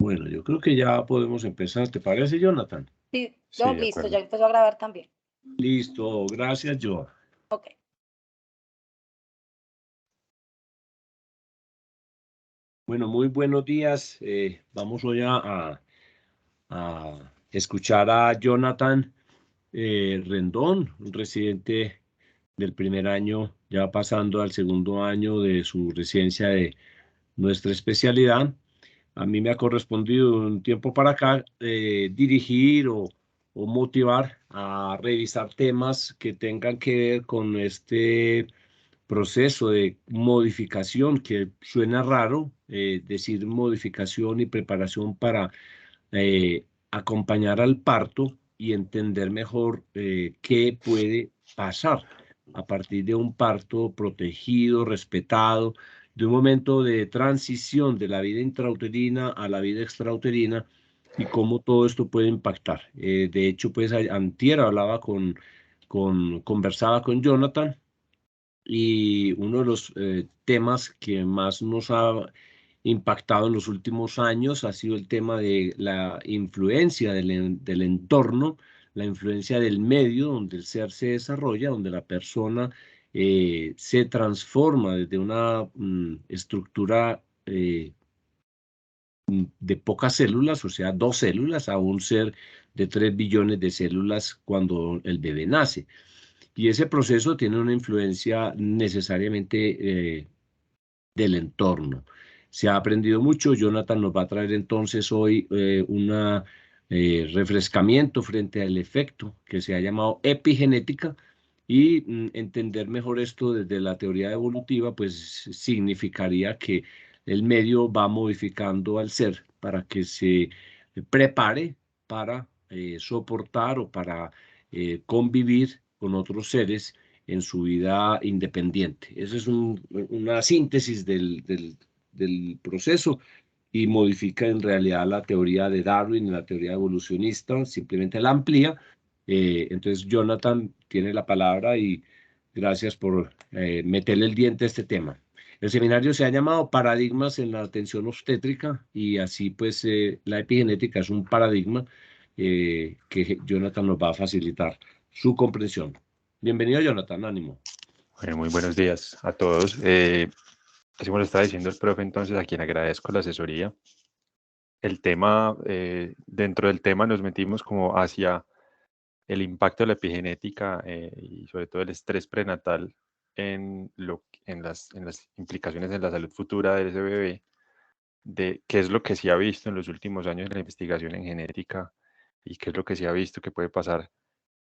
Bueno, yo creo que ya podemos empezar. ¿Te parece, Jonathan? Sí, Sí, no, de listo, acuerdo. ya empezó a grabar también. Listo, gracias, Joan. Ok. Bueno, muy buenos días. Vamos hoy a escuchar a Jonathan Rendón, un residente del primer año, ya pasando al segundo año de su residencia de nuestra especialidad. A mí me ha correspondido un tiempo para acá dirigir o motivar a revisar temas que tengan que ver con este proceso de modificación, que suena raro decir modificación y preparación para acompañar al parto y entender mejor qué puede pasar a partir de un parto protegido, respetado, de un momento de transición de la vida intrauterina a la vida extrauterina y cómo todo esto puede impactar. De hecho, pues antier hablaba conversaba con Jonathan y uno de los temas que más nos ha impactado en los últimos años ha sido el tema de la influencia del entorno, la influencia del medio donde el ser se desarrolla, donde la persona se transforma desde una estructura de pocas células, o sea, 2 células, a un ser de 3 billones de células cuando el bebé nace. Y ese proceso tiene una influencia necesariamente del entorno. Se ha aprendido mucho. Jonathan nos va a traer entonces hoy un refrescamiento frente al efecto que se ha llamado epigenética y entender mejor esto desde la teoría evolutiva, pues significaría que el medio va modificando al ser para que se prepare para soportar o para convivir con otros seres en su vida independiente. Esa es una síntesis del proceso y modifica en realidad la teoría de Darwin, la teoría evolucionista, simplemente la amplía. Entonces Jonathan tiene la palabra y gracias por meterle el diente a este tema. El seminario se ha llamado Paradigmas en la atención obstétrica y así pues la epigenética es un paradigma que Jonathan nos va a facilitar su comprensión. Bienvenido, Jonathan, ánimo. Bueno, muy buenos días a todos. Así como lo estaba diciendo el profe, entonces a quien agradezco la asesoría. El tema, dentro del tema nos metimos como hacia el impacto de la epigenética y sobre todo el estrés prenatal en las implicaciones en la salud futura de ese bebé, de qué es lo que se ha visto en los últimos años en la investigación en genética y qué es lo que se ha visto que puede pasar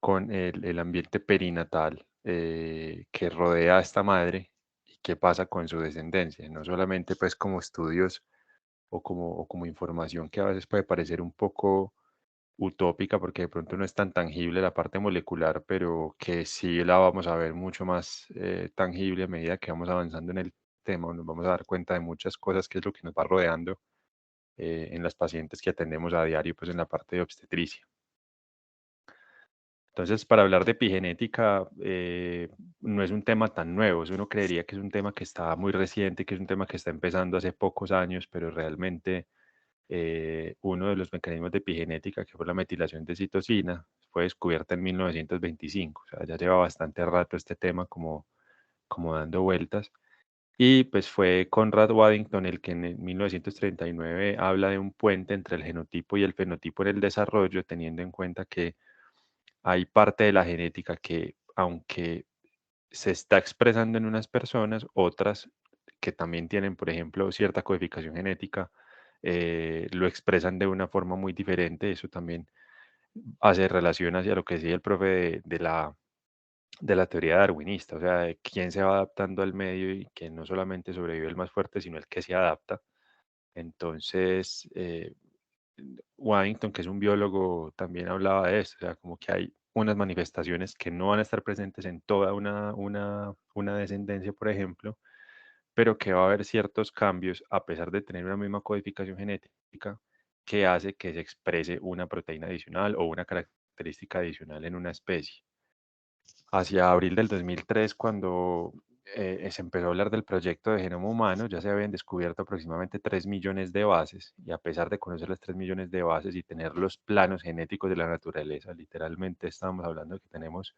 con el ambiente perinatal que rodea a esta madre y qué pasa con su descendencia, no solamente pues como estudios o como información que a veces puede parecer un poco utópica porque de pronto no es tan tangible la parte molecular, pero que sí la vamos a ver mucho más tangible a medida que vamos avanzando en el tema, nos vamos a dar cuenta de muchas cosas que es lo que nos va rodeando en las pacientes que atendemos a diario pues en la parte de obstetricia. Entonces, para hablar de epigenética, no es un tema tan nuevo. Uno creería que es un tema que está muy reciente, que es un tema que está empezando hace pocos años, pero realmente uno de los mecanismos de epigenética, que fue la metilación de citosina, fue descubierta en 1925. O sea, ya lleva bastante rato este tema como dando vueltas. Y pues fue Conrad Waddington el que en 1939 habla de un puente entre el genotipo y el fenotipo en el desarrollo, teniendo en cuenta que hay parte de la genética que, aunque se está expresando en unas personas, otras que también tienen, por ejemplo, cierta codificación genética, lo expresan de una forma muy diferente. Eso también hace relación hacia lo que decía el profe de la teoría darwinista, o sea, de quién se va adaptando al medio y que no solamente sobrevive el más fuerte, sino el que se adapta. Entonces, Waddington, que es un biólogo, también hablaba de esto, o sea, como que hay unas manifestaciones que no van a estar presentes en toda una descendencia, por ejemplo, pero que va a haber ciertos cambios a pesar de tener una misma codificación genética que hace que se exprese una proteína adicional o una característica adicional en una especie. Hacia abril del 2003, cuando se empezó a hablar del proyecto de genoma humano, ya se habían descubierto aproximadamente 3 millones de bases, y a pesar de conocer las 3 millones de bases y tener los planos genéticos de la naturaleza, literalmente estamos hablando de que tenemos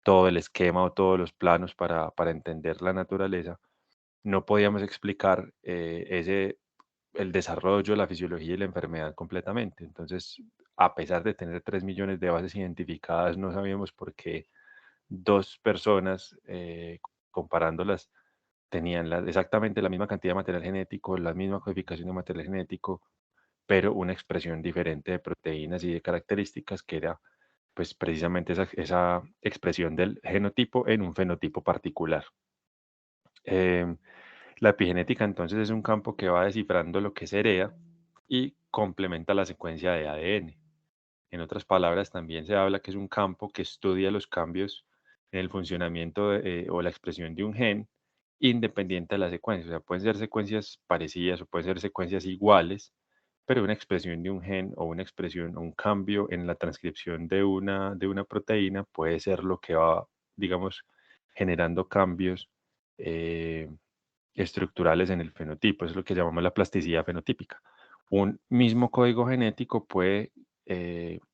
todo el esquema o todos los planos para entender la naturaleza, no podíamos explicar el desarrollo, la fisiología y la enfermedad completamente. Entonces, a pesar de tener 3 millones de bases identificadas, no sabíamos por qué dos personas, comparándolas, tenían exactamente la misma cantidad de material genético, la misma codificación de material genético, pero una expresión diferente de proteínas y de características que era pues precisamente esa expresión del genotipo en un fenotipo particular. Em, la epigenética entonces es un campo que va descifrando lo que se hereda y complementa la secuencia de ADN. En otras palabras, también se habla que es un campo que estudia los cambios en el funcionamiento o la expresión de un gen independiente de la secuencia. O sea, pueden ser secuencias parecidas o pueden ser secuencias iguales, pero una expresión de un gen o una expresión o un cambio en la transcripción de una proteína puede ser lo que va, digamos, generando cambios eh, estructurales en el fenotipo. Eso es lo que llamamos la plasticidad fenotípica. Un mismo código genético puede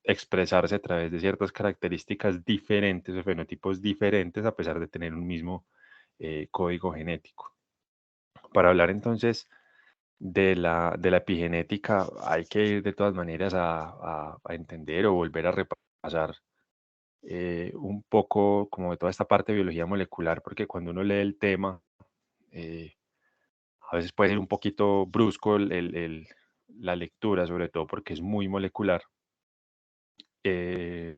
expresarse a través de ciertas características diferentes o fenotipos diferentes a pesar de tener un mismo código genético. Para hablar entonces de la epigenética, hay que ir de todas maneras a entender o volver a repasar un poco como de toda esta parte de biología molecular, porque cuando uno lee el tema, eh, a veces puede ser un poquito brusco la lectura, sobre todo porque es muy molecular. eh,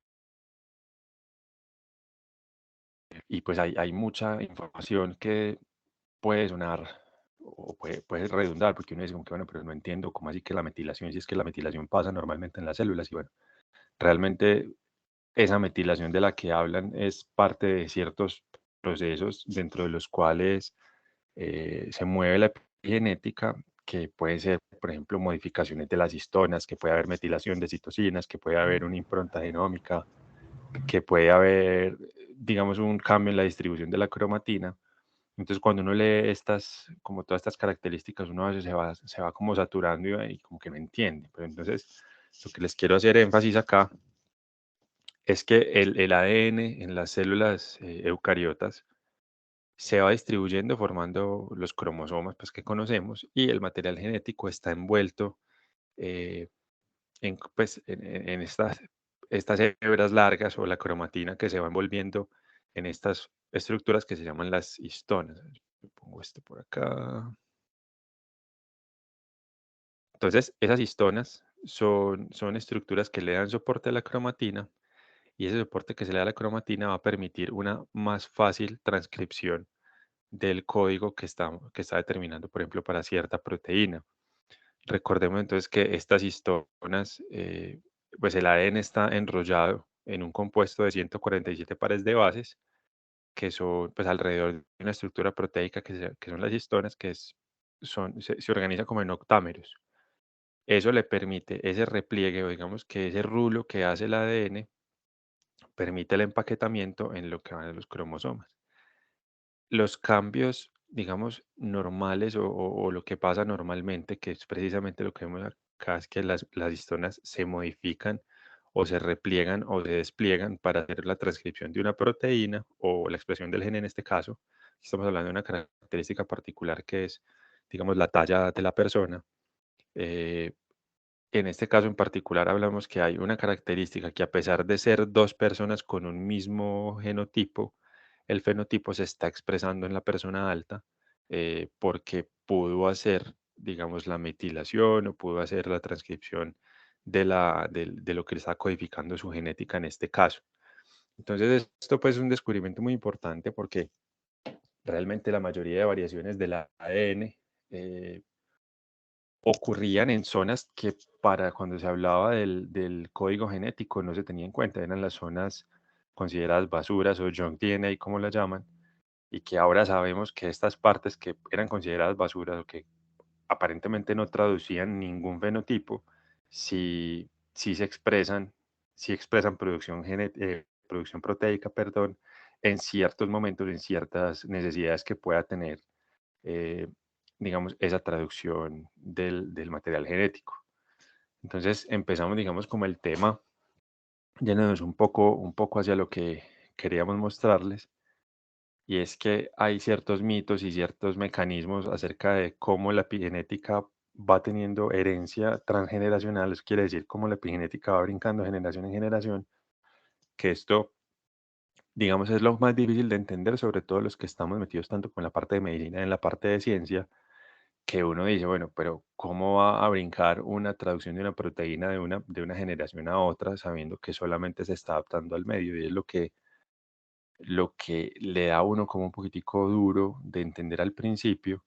y pues hay mucha información que puede sonar o puede redundar, porque uno dice como que, bueno, pero no entiendo cómo así que la metilación, si es que la metilación pasa normalmente en las células, y bueno, realmente esa metilación de la que hablan es parte de ciertos procesos dentro de los cuales se mueve la epigenética, que pueden ser, por ejemplo, modificaciones de las histonas, que puede haber metilación de citocinas, que puede haber una impronta genómica, que puede haber, digamos, un cambio en la distribución de la cromatina. Entonces, cuando uno lee como todas estas características, uno a veces se va como saturando y como que no entiende. Pero entonces, lo que les quiero hacer énfasis acá es que el ADN en las células eucariotas se va distribuyendo formando los cromosomas pues, que conocemos, y el material genético está envuelto eh, en estas hebras largas o la cromatina que se va envolviendo en estas estructuras que se llaman las histonas. Yo pongo esto por acá. Entonces, esas histonas son estructuras que le dan soporte a la cromatina, y ese soporte que se le da a la cromatina va a permitir una más fácil transcripción del código que está determinando, por ejemplo, para cierta proteína. Recordemos entonces que estas histonas, pues el ADN está enrollado en un compuesto de 147 pares de bases, que son pues alrededor de una estructura proteica que son las histonas, se organiza como en octámeros. Eso le permite ese repliegue, o digamos que ese rulo que hace el ADN, permite el empaquetamiento en lo que van a los cromosomas. Los cambios, digamos, normales o lo que pasa normalmente, que es precisamente lo que vemos acá, es que las histonas se modifican o se repliegan o se despliegan para hacer la transcripción de una proteína o la expresión del gen en este caso. Estamos hablando de una característica particular que es, digamos, la talla de la persona. Eh, en este caso en particular hablamos que hay una característica que, a pesar de ser dos personas con un mismo genotipo, el fenotipo se está expresando en la persona alta, porque pudo hacer, digamos, la metilación o pudo hacer la transcripción de lo que está codificando su genética en este caso. Entonces, esto pues es un descubrimiento muy importante, porque realmente la mayoría de variaciones del ADN ocurrían en zonas que, para cuando se hablaba del código genético, no se tenía en cuenta. Eran las zonas consideradas basuras o junk DNA, como las llaman, y que ahora sabemos que estas partes que eran consideradas basuras o que aparentemente no traducían ningún fenotipo, sí expresan producción proteica, perdón, en ciertos momentos, en ciertas necesidades que pueda tener, eh, digamos, esa traducción del material genético. Entonces empezamos, digamos, como el tema, yéndonos un poco hacia lo que queríamos mostrarles, y es que hay ciertos mitos y ciertos mecanismos acerca de cómo la epigenética va teniendo herencia transgeneracional, eso quiere decir cómo la epigenética va brincando de generación en generación, que esto, digamos, es lo más difícil de entender, sobre todo los que estamos metidos tanto con la parte de medicina y en la parte de ciencia, que uno dice, bueno, pero ¿cómo va a brincar una traducción de una proteína de una generación a otra sabiendo que solamente se está adaptando al medio? Y es lo que le da a uno como un poquitico duro de entender al principio,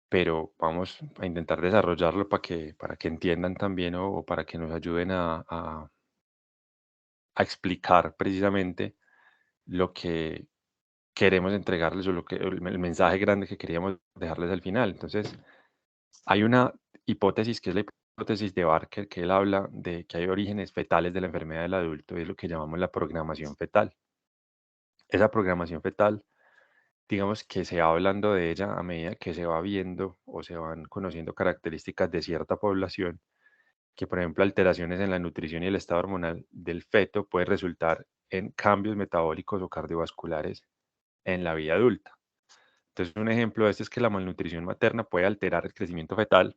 pero vamos a intentar desarrollarlo para que entiendan también o para que nos ayuden a explicar precisamente lo que queremos entregarles o lo que, el mensaje grande que queríamos dejarles al final. Entonces, hay una hipótesis que es la hipótesis de Barker, que él habla de que hay orígenes fetales de la enfermedad del adulto, y es lo que llamamos la programación fetal. Esa programación fetal, digamos que se va hablando de ella a medida que se va viendo o se van conociendo características de cierta población, que por ejemplo alteraciones en la nutrición y el estado hormonal del feto puede resultar en cambios metabólicos o cardiovasculares en la vida adulta. Entonces, un ejemplo de esto es que la malnutrición materna puede alterar el crecimiento fetal,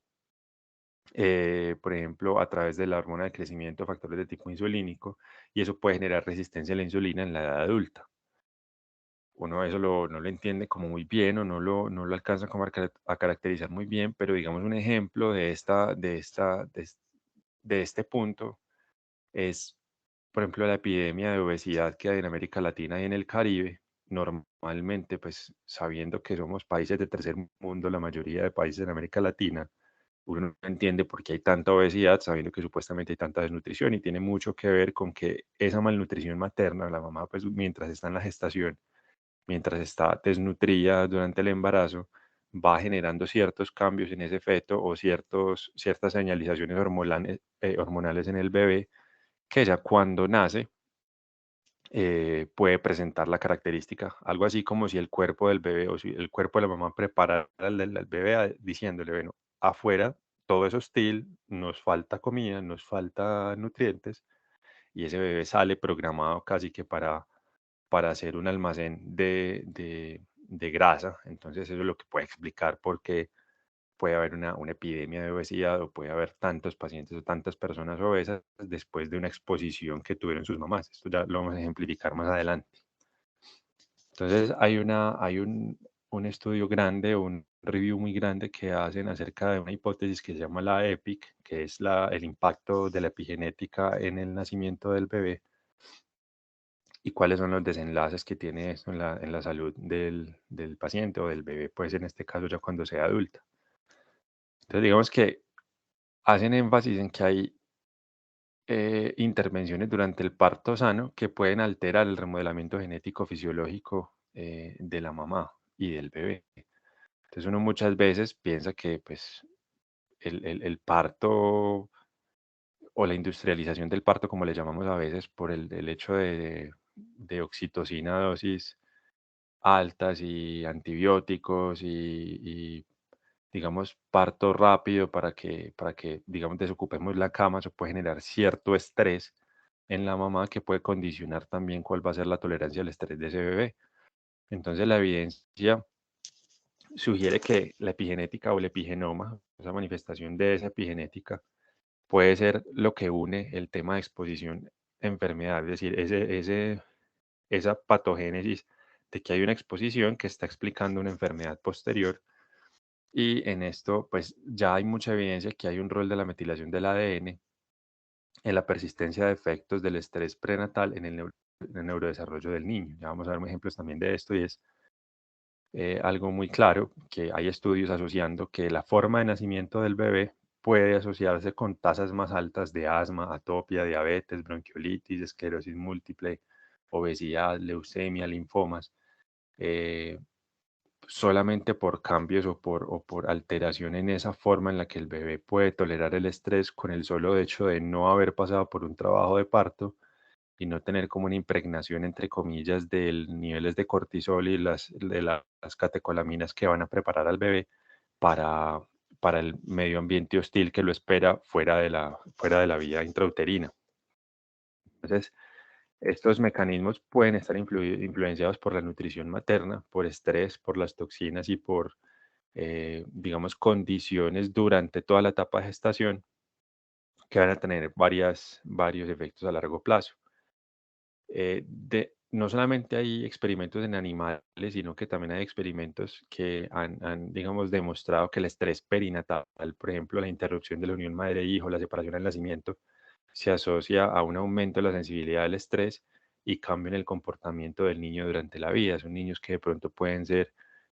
por ejemplo, a través de la hormona de crecimiento, factores de tipo insulínico, y eso puede generar resistencia a la insulina en la edad adulta. Uno eso no lo entiende como muy bien o no lo alcanza como a caracterizar muy bien, pero digamos un ejemplo de este punto es, por ejemplo, la epidemia de obesidad que hay en América Latina y en el Caribe. Normalmente, pues sabiendo que somos países de tercer mundo, la mayoría de países en América Latina, uno no entiende por qué hay tanta obesidad, sabiendo que supuestamente hay tanta desnutrición, y tiene mucho que ver con que esa malnutrición materna, la mamá, pues mientras está en la gestación, mientras está desnutrida durante el embarazo, va generando ciertos cambios en ese feto o ciertas señalizaciones hormonales en el bebé, que ya cuando nace puede presentar la característica, algo así como si el cuerpo del bebé o si el cuerpo de la mamá preparara al bebé diciéndole, bueno, afuera todo es hostil, nos falta comida, nos falta nutrientes, y ese bebé sale programado casi que para hacer un almacén de grasa. Entonces eso es lo que puede explicar por qué puede haber una epidemia de obesidad o puede haber tantos pacientes o tantas personas obesas después de una exposición que tuvieron sus mamás. Esto ya lo vamos a ejemplificar más adelante. Entonces hay un estudio grande, un review muy grande que hacen acerca de una hipótesis que se llama la EPIC, que es el impacto de la epigenética en el nacimiento del bebé y cuáles son los desenlaces que tiene esto en la salud del paciente o del bebé, pues en este caso ya cuando sea adulta. Entonces digamos que hacen énfasis en que hay intervenciones durante el parto sano que pueden alterar el remodelamiento genético fisiológico de la mamá y del bebé. Entonces uno muchas veces piensa que pues el parto o la industrialización del parto, como le llamamos a veces, por el hecho de oxitocina dosis altas y antibióticos y, digamos, parto rápido para que, digamos, desocupemos la cama, eso puede generar cierto estrés en la mamá que puede condicionar también cuál va a ser la tolerancia al estrés de ese bebé. Entonces, la evidencia sugiere que la epigenética o el epigenoma, esa manifestación de esa epigenética, puede ser lo que une el tema de exposición a enfermedad, es decir, esa patogénesis de que hay una exposición que está explicando una enfermedad posterior. Y en esto, pues ya hay mucha evidencia que hay un rol de la metilación del ADN en la persistencia de efectos del estrés prenatal en el neurodesarrollo del niño. Ya vamos a ver ejemplos también de esto y es algo muy claro que hay estudios asociando que la forma de nacimiento del bebé puede asociarse con tasas más altas de asma, atopia, diabetes, bronquiolitis, esclerosis múltiple, obesidad, leucemia, linfomas. eh, Solamente por cambios o por alteración en esa forma en la que el bebé puede tolerar el estrés con el solo hecho de no haber pasado por un trabajo de parto y no tener como una impregnación, entre comillas, de niveles de cortisol y las catecolaminas que van a preparar al bebé para, para el medio ambiente hostil que lo espera fuera de la vía intrauterina. Entonces, estos mecanismos pueden estar influenciados por la nutrición materna, por estrés, por las toxinas y por, digamos, condiciones durante toda la etapa de gestación que van a tener varios efectos a largo plazo. No solamente hay experimentos en animales, sino que también hay experimentos que digamos, demostrado que el estrés perinatal, por ejemplo, la interrupción de la unión madre-hijo, la separación al nacimiento, se asocia a un aumento de la sensibilidad al estrés y cambio en el comportamiento del niño durante la vida. Son niños que de pronto pueden ser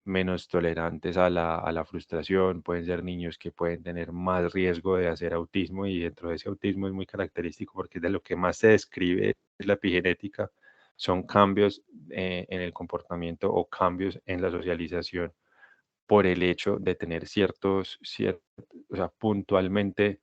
menos tolerantes a la frustración, pueden ser niños que pueden tener más riesgo de hacer autismo, y dentro de ese autismo es muy característico porque es de lo que más se describe la epigenética, son cambios en el comportamiento o cambios en la socialización por el hecho de tener o sea, puntualmente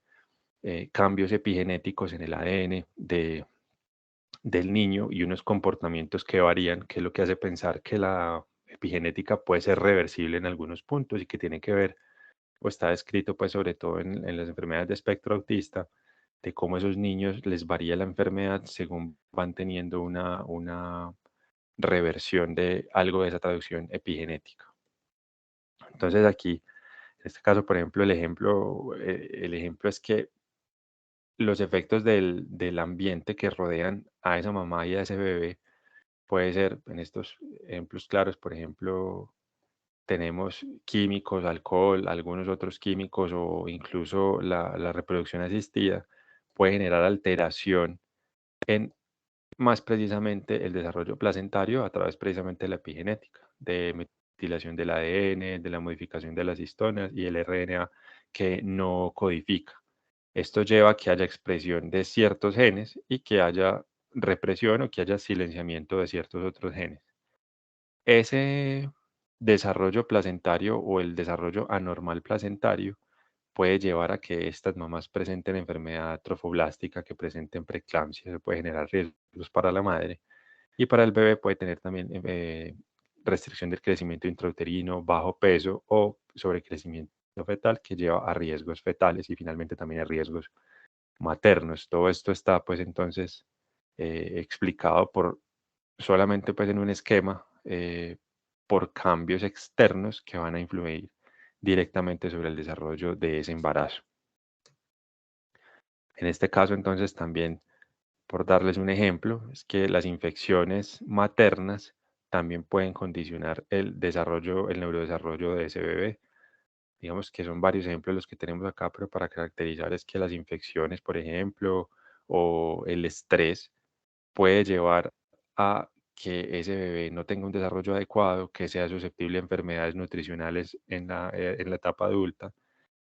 cambios epigenéticos en el ADN del niño y unos comportamientos que varían, que es lo que hace pensar que la epigenética puede ser reversible en algunos puntos y que tiene que ver, o está descrito pues sobre todo en las enfermedades de espectro autista, de cómo esos niños les varía la enfermedad según van teniendo una reversión de algo de esa traducción epigenética. Entonces aquí, en este caso, por ejemplo, el ejemplo es que los efectos del ambiente que rodean a esa mamá y a ese bebé puede ser, en estos ejemplos claros, por ejemplo, tenemos químicos, alcohol, algunos otros químicos o incluso la reproducción asistida puede generar alteración en más precisamente el desarrollo placentario a través precisamente de la epigenética, de metilación del ADN, de la modificación de las histonas y el RNA que no codifica. Esto lleva a que haya expresión de ciertos genes y que haya represión o que haya silenciamiento de ciertos otros genes. Ese desarrollo placentario o el desarrollo anormal placentario puede llevar a que estas mamás presenten enfermedad trofoblástica, que presenten preeclampsia, eso puede generar riesgos para la madre, y para el bebé puede tener también restricción del crecimiento intrauterino, bajo peso o sobrecrecimiento fetal, que lleva a riesgos fetales y finalmente también a riesgos maternos. Todo esto está pues entonces explicado solamente pues en un esquema por cambios externos que van a influir directamente sobre el desarrollo de ese embarazo. En este caso entonces también, por darles un ejemplo, es que las infecciones maternas también pueden condicionar el desarrollo, el neurodesarrollo de ese bebé. Digamos que son varios ejemplos los que tenemos acá, pero para caracterizar es que las infecciones, por ejemplo, o el estrés puede llevar a que ese bebé no tenga un desarrollo adecuado, que sea susceptible a enfermedades nutricionales en la etapa adulta,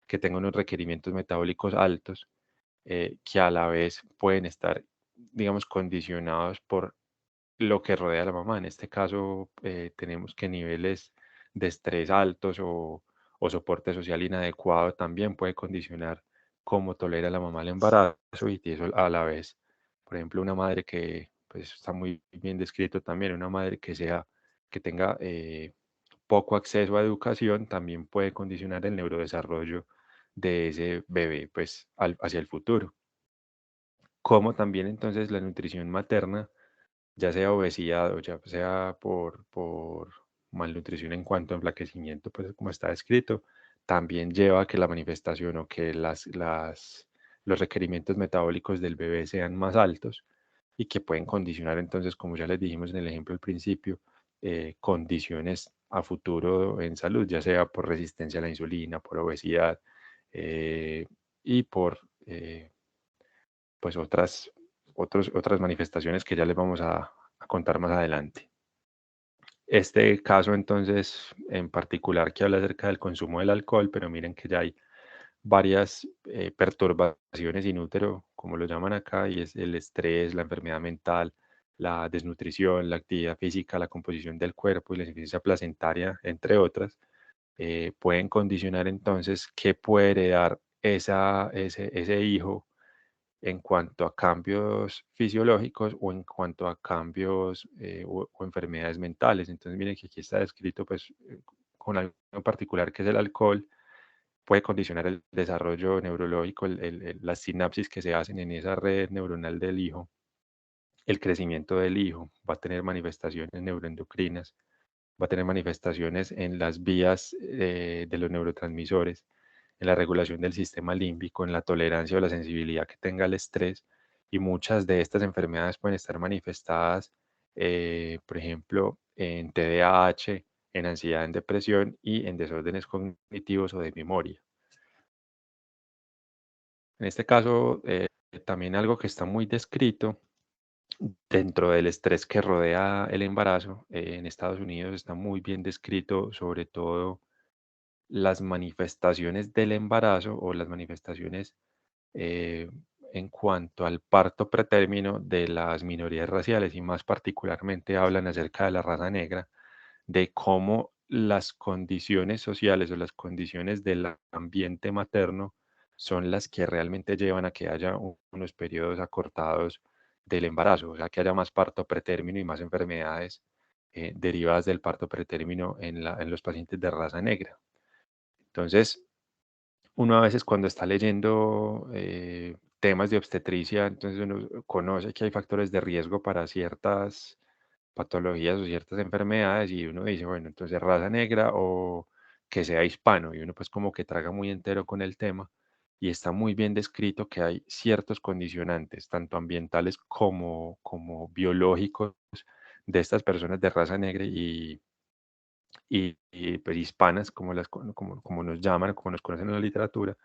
que tenga unos requerimientos metabólicos altos, que a la vez pueden estar, digamos, condicionados por lo que rodea a la mamá. En este caso, tenemos que niveles de estrés altos o soporte social inadecuado también puede condicionar cómo tolera la mamá el embarazo, y eso a la vez, por ejemplo, una madre que, pues está muy bien descrito también, una madre que tenga poco acceso a educación también puede condicionar el neurodesarrollo de ese bebé, pues hacia el futuro. Como también entonces la nutrición materna, ya sea obesidad o ya sea por malnutrición en cuanto a enflaquecimiento, pues como está escrito, también lleva a que la manifestación o que los requerimientos metabólicos del bebé sean más altos y que pueden condicionar entonces, como ya les dijimos en el ejemplo al principio, condiciones a futuro en salud, ya sea por resistencia a la insulina, por obesidad y por pues otras manifestaciones que ya les vamos a contar más adelante. Este caso entonces en particular que habla acerca del consumo del alcohol, pero miren que ya hay varias perturbaciones in útero, como lo llaman acá, y es el estrés, la enfermedad mental, la desnutrición, la actividad física, la composición del cuerpo y la insuficiencia placentaria, entre otras, pueden condicionar entonces qué puede heredar ese hijo en cuanto a cambios fisiológicos o en cuanto a cambios o enfermedades mentales. Entonces, miren que aquí está descrito pues con algo en particular que es el alcohol, puede condicionar el desarrollo neurológico, las sinapsis que se hacen en esa red neuronal del hijo, el crecimiento del hijo, va a tener manifestaciones neuroendocrinas, va a tener manifestaciones en las vías de los neurotransmisores, en la regulación del sistema límbico, en la tolerancia o la sensibilidad que tenga al estrés. Y muchas de estas enfermedades pueden estar manifestadas, por ejemplo, en TDAH, en ansiedad, en depresión y en desórdenes cognitivos o de memoria. En este caso, también algo que está muy descrito dentro del estrés que rodea el embarazo, en Estados Unidos está muy bien descrito, sobre todo las manifestaciones del embarazo o las manifestaciones eh, en cuanto al parto pretérmino de las minorías raciales y más particularmente hablan acerca de la raza negra, de cómo las condiciones sociales o las condiciones del ambiente materno son las que realmente llevan a que haya unos periodos acortados del embarazo, o sea, que haya más parto pretérmino y más enfermedades derivadas del parto pretérmino en los pacientes de raza negra. Entonces, uno a veces cuando está leyendo temas de obstetricia, entonces uno conoce que hay factores de riesgo para ciertas patologías o ciertas enfermedades y uno dice, bueno, entonces raza negra o que sea hispano y uno pues como que traga muy entero con el tema y está muy bien descrito que hay ciertos condicionantes, tanto ambientales como biológicos de estas personas de raza negra y, pues, hispanas, como nos llaman, como nos conocen en la literatura,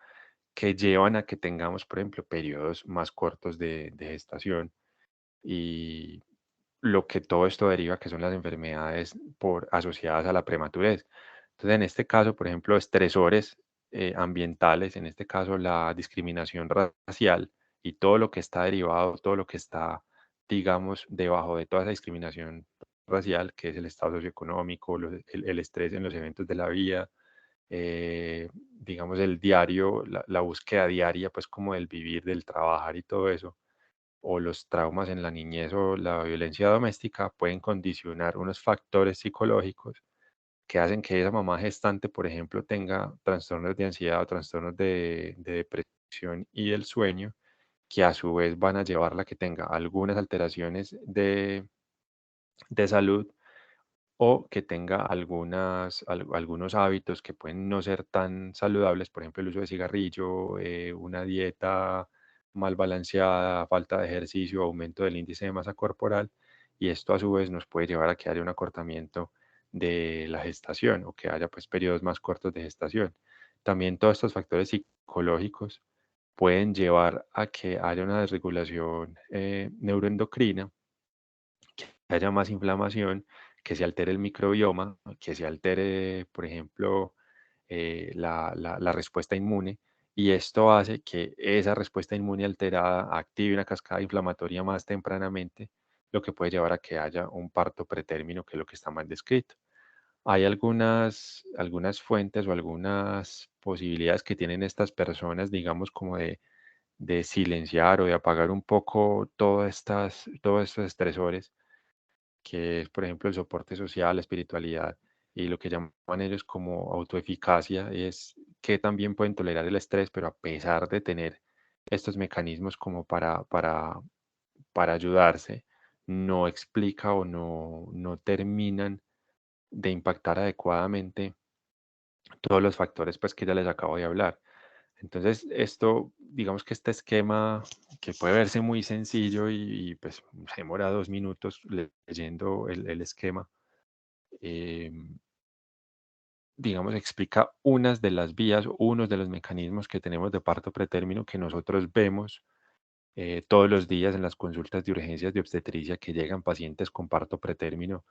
que llevan a que tengamos, por ejemplo, periodos más cortos de gestación y lo que todo esto deriva, que son las enfermedades asociadas a la prematurez. Entonces, en este caso, por ejemplo, estresores ambientales, en este caso la discriminación racial y todo lo que está derivado, todo lo que está, digamos, debajo de toda esa discriminación racial, que es el estado socioeconómico, el estrés en los eventos de la vida, digamos, el diario, la búsqueda diaria, pues como del vivir, del trabajar y todo eso, o los traumas en la niñez o la violencia doméstica pueden condicionar unos factores psicológicos que hacen que esa mamá gestante, por ejemplo, tenga trastornos de ansiedad o trastornos de depresión y del sueño, que a su vez van a llevarla a que tenga algunas alteraciones de salud o que tenga algunos hábitos que pueden no ser tan saludables, por ejemplo, el uso de cigarrillo, una dieta mal balanceada, falta de ejercicio, aumento del índice de masa corporal, y esto a su vez nos puede llevar a que haya un acortamiento de la gestación o que haya pues periodos más cortos de gestación. También todos estos factores psicológicos pueden llevar a que haya una desregulación neuroendocrina, que haya más inflamación, que se altere el microbioma, que se altere, por ejemplo, la respuesta inmune, y esto hace que esa respuesta inmune alterada active una cascada inflamatoria más tempranamente, lo que puede llevar a que haya un parto pretérmino, que es lo que está mal descrito. Hay algunas fuentes o algunas posibilidades que tienen estas personas, digamos, como de silenciar o de apagar un poco todos estos estresores, que es, por ejemplo, el soporte social, la espiritualidad y lo que llaman ellos como autoeficacia, es que también pueden tolerar el estrés, pero a pesar de tener estos mecanismos como para ayudarse, no explica o no terminan de impactar adecuadamente todos los factores pues que ya les acabo de hablar. Entonces, esto, digamos que este esquema que puede verse muy sencillo pues se demora 2 minutos leyendo el esquema, eh, digamos, explica unas de las vías, unos de los mecanismos que tenemos de parto pretérmino que nosotros vemos todos los días en las consultas de urgencias de obstetricia que llegan pacientes con parto pretérmino.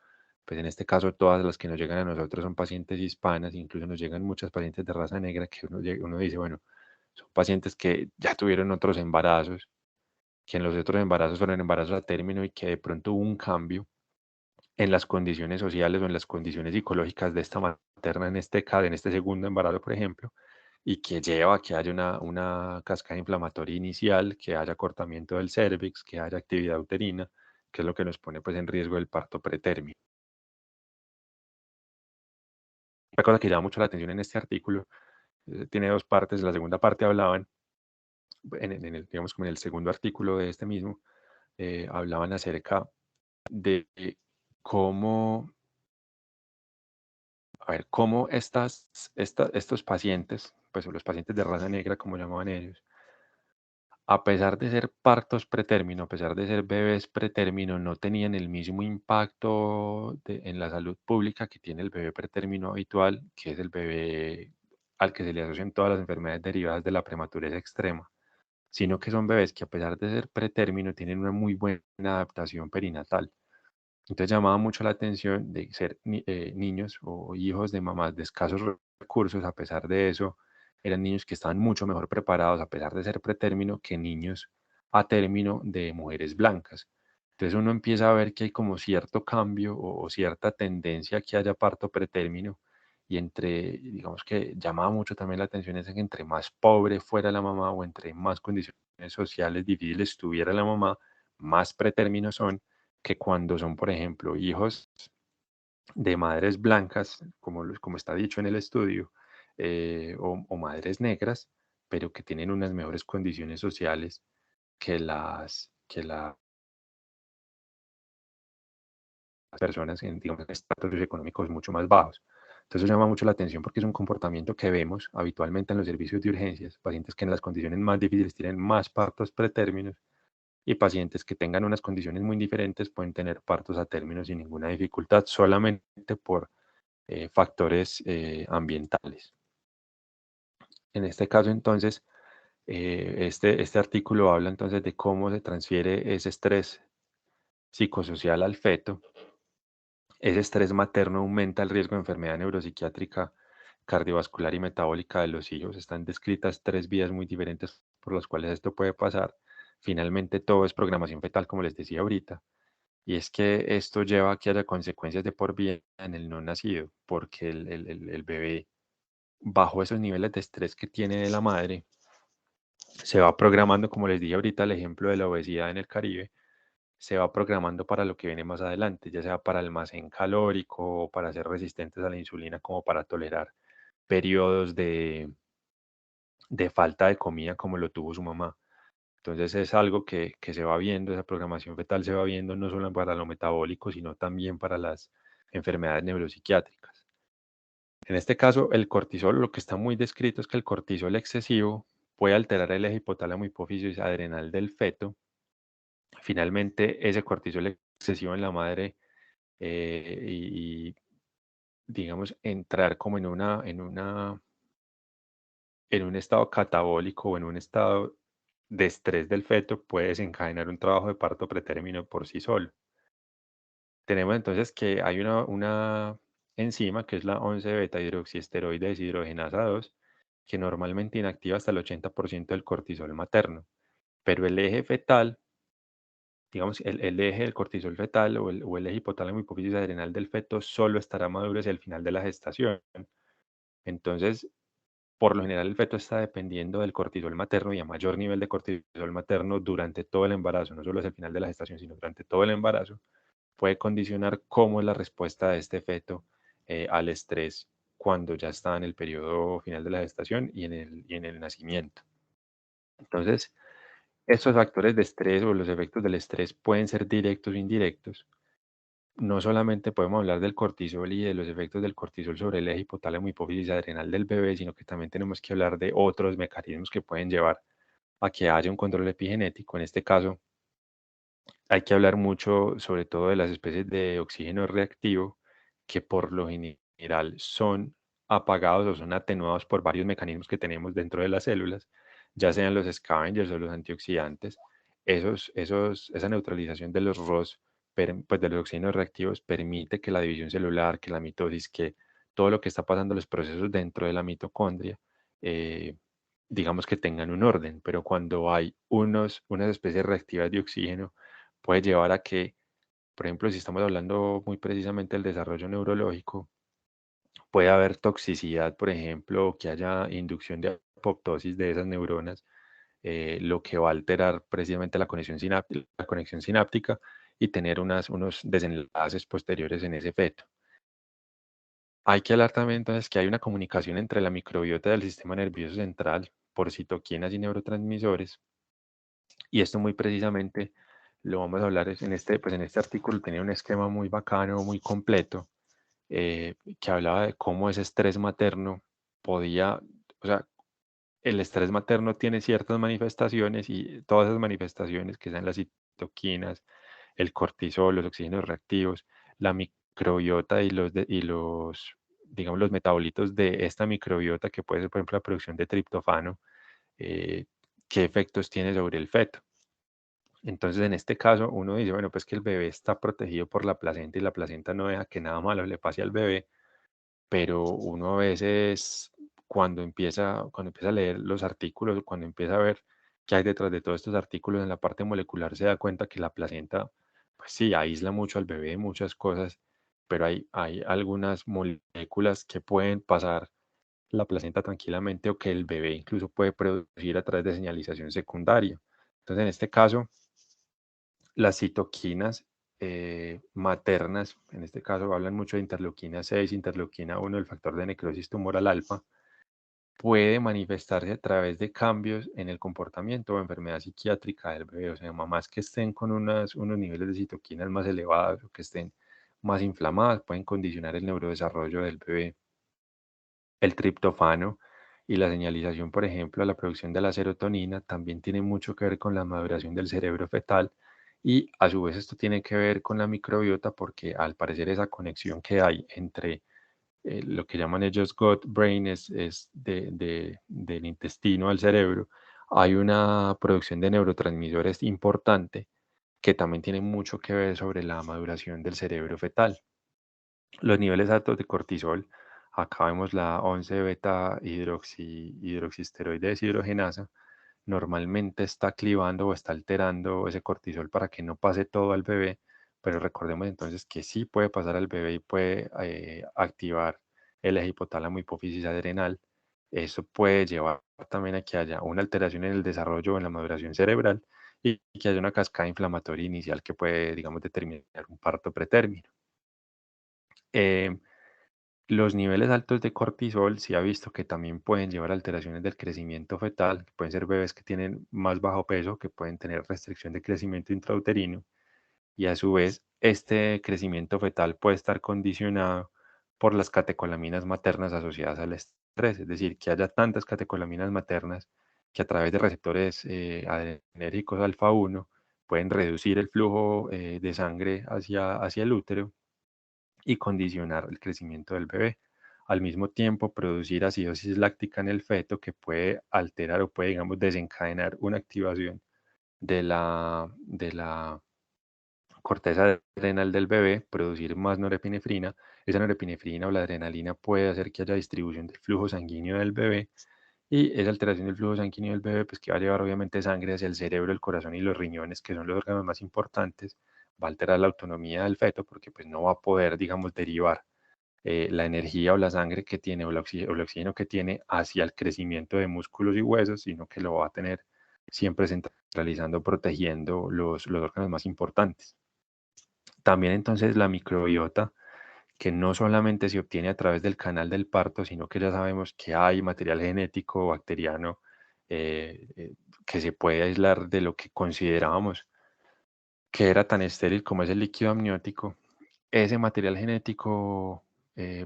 Pues en este caso todas las que nos llegan a nosotros son pacientes hispanas, incluso nos llegan muchas pacientes de raza negra que uno dice, bueno, son pacientes que ya tuvieron otros embarazos, que en los otros embarazos fueron embarazos a término y que de pronto hubo un cambio en las condiciones sociales o en las condiciones psicológicas de esta materna en este caso, en este segundo embarazo, por ejemplo, y que lleva a que haya una cascada inflamatoria inicial, que haya acortamiento del cérvix, que haya actividad uterina, que es lo que nos pone pues en riesgo del parto pretérmino. Una cosa que llama mucho la atención en este artículo, tiene dos partes. La segunda parte hablaban, digamos como en el segundo artículo de este mismo, hablaban acerca de cómo, a ver, cómo estos pacientes, pues los pacientes de raza negra, como llamaban ellos, a pesar de ser partos pretérmino, a pesar de ser bebés pretérmino, no tenían el mismo impacto en la salud pública que tiene el bebé pretérmino habitual, que es el bebé al que se le asocian todas las enfermedades derivadas de la prematurez extrema, sino que son bebés que a pesar de ser pretérmino tienen una muy buena adaptación perinatal. Entonces llamaba mucho la atención de ser niños o hijos de mamás de escasos recursos. A pesar de eso, eran niños que estaban mucho mejor preparados, a pesar de ser pretérmino, que niños a término de mujeres blancas. Entonces uno empieza a ver que hay como cierto cambio o cierta tendencia a que haya parto pretérmino, y digamos que llamaba mucho también la atención es que entre más pobre fuera la mamá o entre más condiciones sociales difíciles tuviera la mamá, más pretérminos son que cuando son, por ejemplo, hijos de madres blancas, como está dicho en el estudio, o madres negras, pero que tienen unas mejores condiciones sociales que las personas en, digamos, en estratos económicos mucho más bajos. Entonces eso llama mucho la atención porque es un comportamiento que vemos habitualmente en los servicios de urgencias, pacientes que en las condiciones más difíciles tienen más partos pretérminos, y pacientes que tengan unas condiciones muy diferentes pueden tener partos a término sin ninguna dificultad, solamente por factores ambientales. En este caso, entonces, este artículo habla entonces de cómo se transfiere ese estrés psicosocial al feto. Ese estrés materno aumenta el riesgo de enfermedad neuropsiquiátrica, cardiovascular y metabólica de los hijos. Están descritas tres vías muy diferentes por las cuales esto puede pasar. Finalmente, todo es programación fetal, como les decía ahorita. Y es que esto lleva a que haya consecuencias de por vida en el no nacido, porque el bebé, bajo esos niveles de estrés que tiene de la madre, se va programando, como les dije ahorita, el ejemplo de la obesidad en el Caribe, se va programando para lo que viene más adelante, ya sea para almacén calórico o para ser resistentes a la insulina, como para tolerar periodos de falta de comida como lo tuvo su mamá. Entonces es algo que se va viendo, esa programación fetal se va viendo no solo para lo metabólico, sino también para las enfermedades neuropsiquiátricas. En este caso, el cortisol, lo que está muy descrito es que el cortisol excesivo puede alterar el eje hipotálamo hipófisis adrenal del feto. Finalmente, ese cortisol excesivo en la madre, y digamos, entrar como en un estado catabólico o en un estado de estrés del feto puede desencadenar un trabajo de parto pretérmino por sí solo. Tenemos entonces que hay una enzima que es la 11-beta hidroxiesteroide deshidrogenasa 2, que normalmente inactiva hasta el 80% del cortisol materno, pero el eje fetal, digamos, el eje del cortisol fetal o el eje hipotálamo hipófisis adrenal del feto solo estará maduro hacia el final de la gestación. Entonces, por lo general, el feto está dependiendo del cortisol materno, y a mayor nivel de cortisol materno durante todo el embarazo, no solo hacia el final de la gestación, sino durante todo el embarazo, puede condicionar cómo es la respuesta de este feto al estrés cuando ya está en el periodo final de la gestación y en el nacimiento. Entonces, estos factores de estrés o los efectos del estrés pueden ser directos o indirectos. No solamente podemos hablar del cortisol y de los efectos del cortisol sobre el eje hipotálamo hipófisis adrenal del bebé, sino que también tenemos que hablar de otros mecanismos que pueden llevar a que haya un control epigenético. En este caso, hay que hablar mucho sobre todo de las especies de oxígeno reactivo, que por lo general son apagados o son atenuados por varios mecanismos que tenemos dentro de las células, ya sean los scavengers o los antioxidantes. Esa neutralización de los ROS, pues de los oxígenos reactivos, permite que la división celular, que la mitosis, que todo lo que está pasando, los procesos dentro de la mitocondria, eh, digamos que tengan un orden. Pero cuando hay unas especies reactivas de oxígeno, puede llevar a que, por ejemplo, si estamos hablando muy precisamente del desarrollo neurológico, puede haber toxicidad, por ejemplo, que haya inducción de apoptosis de esas neuronas, lo que va a alterar precisamente la conexión sináptica y tener unos desenlaces posteriores en ese feto. Hay que hablar también entonces que hay una comunicación entre la microbiota del sistema nervioso central por citoquinas y neurotransmisores, y esto muy precisamente lo vamos a hablar pues en este artículo tenía un esquema muy bacano, muy completo, que hablaba de cómo ese estrés materno podía, o sea, el estrés materno tiene ciertas manifestaciones y todas esas manifestaciones que sean las citoquinas, el cortisol, los oxígenos reactivos, la microbiota digamos, los metabolitos de esta microbiota, que puede ser, por ejemplo, la producción de triptofano, eh, qué efectos tiene sobre el feto. Entonces, en este caso, uno dice, bueno, pues que el bebé está protegido por la placenta y la placenta no deja que nada malo le pase al bebé, pero uno a veces cuando empieza a leer los artículos, cuando empieza a ver qué hay detrás de todos estos artículos en la parte molecular, se da cuenta que la placenta, pues sí, aísla mucho al bebé de muchas cosas, pero hay algunas moléculas que pueden pasar la placenta tranquilamente o que el bebé incluso puede producir a través de señalización secundaria. Entonces, en este caso, las citoquinas maternas, en este caso hablan mucho de interleuquina 6, interleuquina 1, el factor de necrosis tumoral alfa, puede manifestarse a través de cambios en el comportamiento o enfermedad psiquiátrica del bebé. O sea, mamás que estén con unos niveles de citoquinas más elevados o que estén más inflamadas pueden condicionar el neurodesarrollo del bebé. El triptofano y la señalización, por ejemplo, a la producción de la serotonina también tiene mucho que ver con la maduración del cerebro fetal y a su vez esto tiene que ver con la microbiota porque al parecer esa conexión que hay entre lo que llaman ellos gut-brain es del intestino al cerebro, hay una producción de neurotransmisores importante que también tiene mucho que ver sobre la maduración del cerebro fetal. Los niveles altos de cortisol, acá vemos la 11 beta hidroxisteroide deshidrogenasa, normalmente está clivando o está alterando ese cortisol para que no pase todo al bebé, pero recordemos entonces que sí puede pasar al bebé y puede activar el eje hipotálamo hipófisis adrenal. Eso puede llevar también a que haya una alteración en el desarrollo o en la maduración cerebral y que haya una cascada inflamatoria inicial que puede, digamos, determinar un parto pretérmino. Em, los niveles altos de cortisol se ha visto que también pueden llevar a alteraciones del crecimiento fetal, pueden ser bebés que tienen más bajo peso, que pueden tener restricción de crecimiento intrauterino y a su vez este crecimiento fetal puede estar condicionado por las catecolaminas maternas asociadas al estrés, es decir, que haya tantas catecolaminas maternas que a través de receptores adrenérgicos alfa 1 pueden reducir el flujo de sangre hacia el útero y condicionar el crecimiento del bebé. Al mismo tiempo, producir acidosis láctica en el feto que puede alterar o puede, digamos, desencadenar una activación de la corteza adrenal del bebé, producir más norepinefrina. Esa norepinefrina o la adrenalina puede hacer que haya distribución del flujo sanguíneo del bebé y esa alteración del flujo sanguíneo del bebé, pues que va a llevar obviamente sangre hacia el cerebro, el corazón y los riñones, que son los órganos más importantes, va a alterar la autonomía del feto porque pues no va a poder, digamos, derivar la energía o la sangre que tiene o el oxígeno que tiene hacia el crecimiento de músculos y huesos, sino que lo va a tener siempre centralizando, protegiendo los órganos más importantes. También entonces la microbiota, que no solamente se obtiene a través del canal del parto, sino que ya sabemos que hay material genético o bacteriano que se puede aislar de lo que considerábamos que era tan estéril como es el líquido amniótico. Ese material genético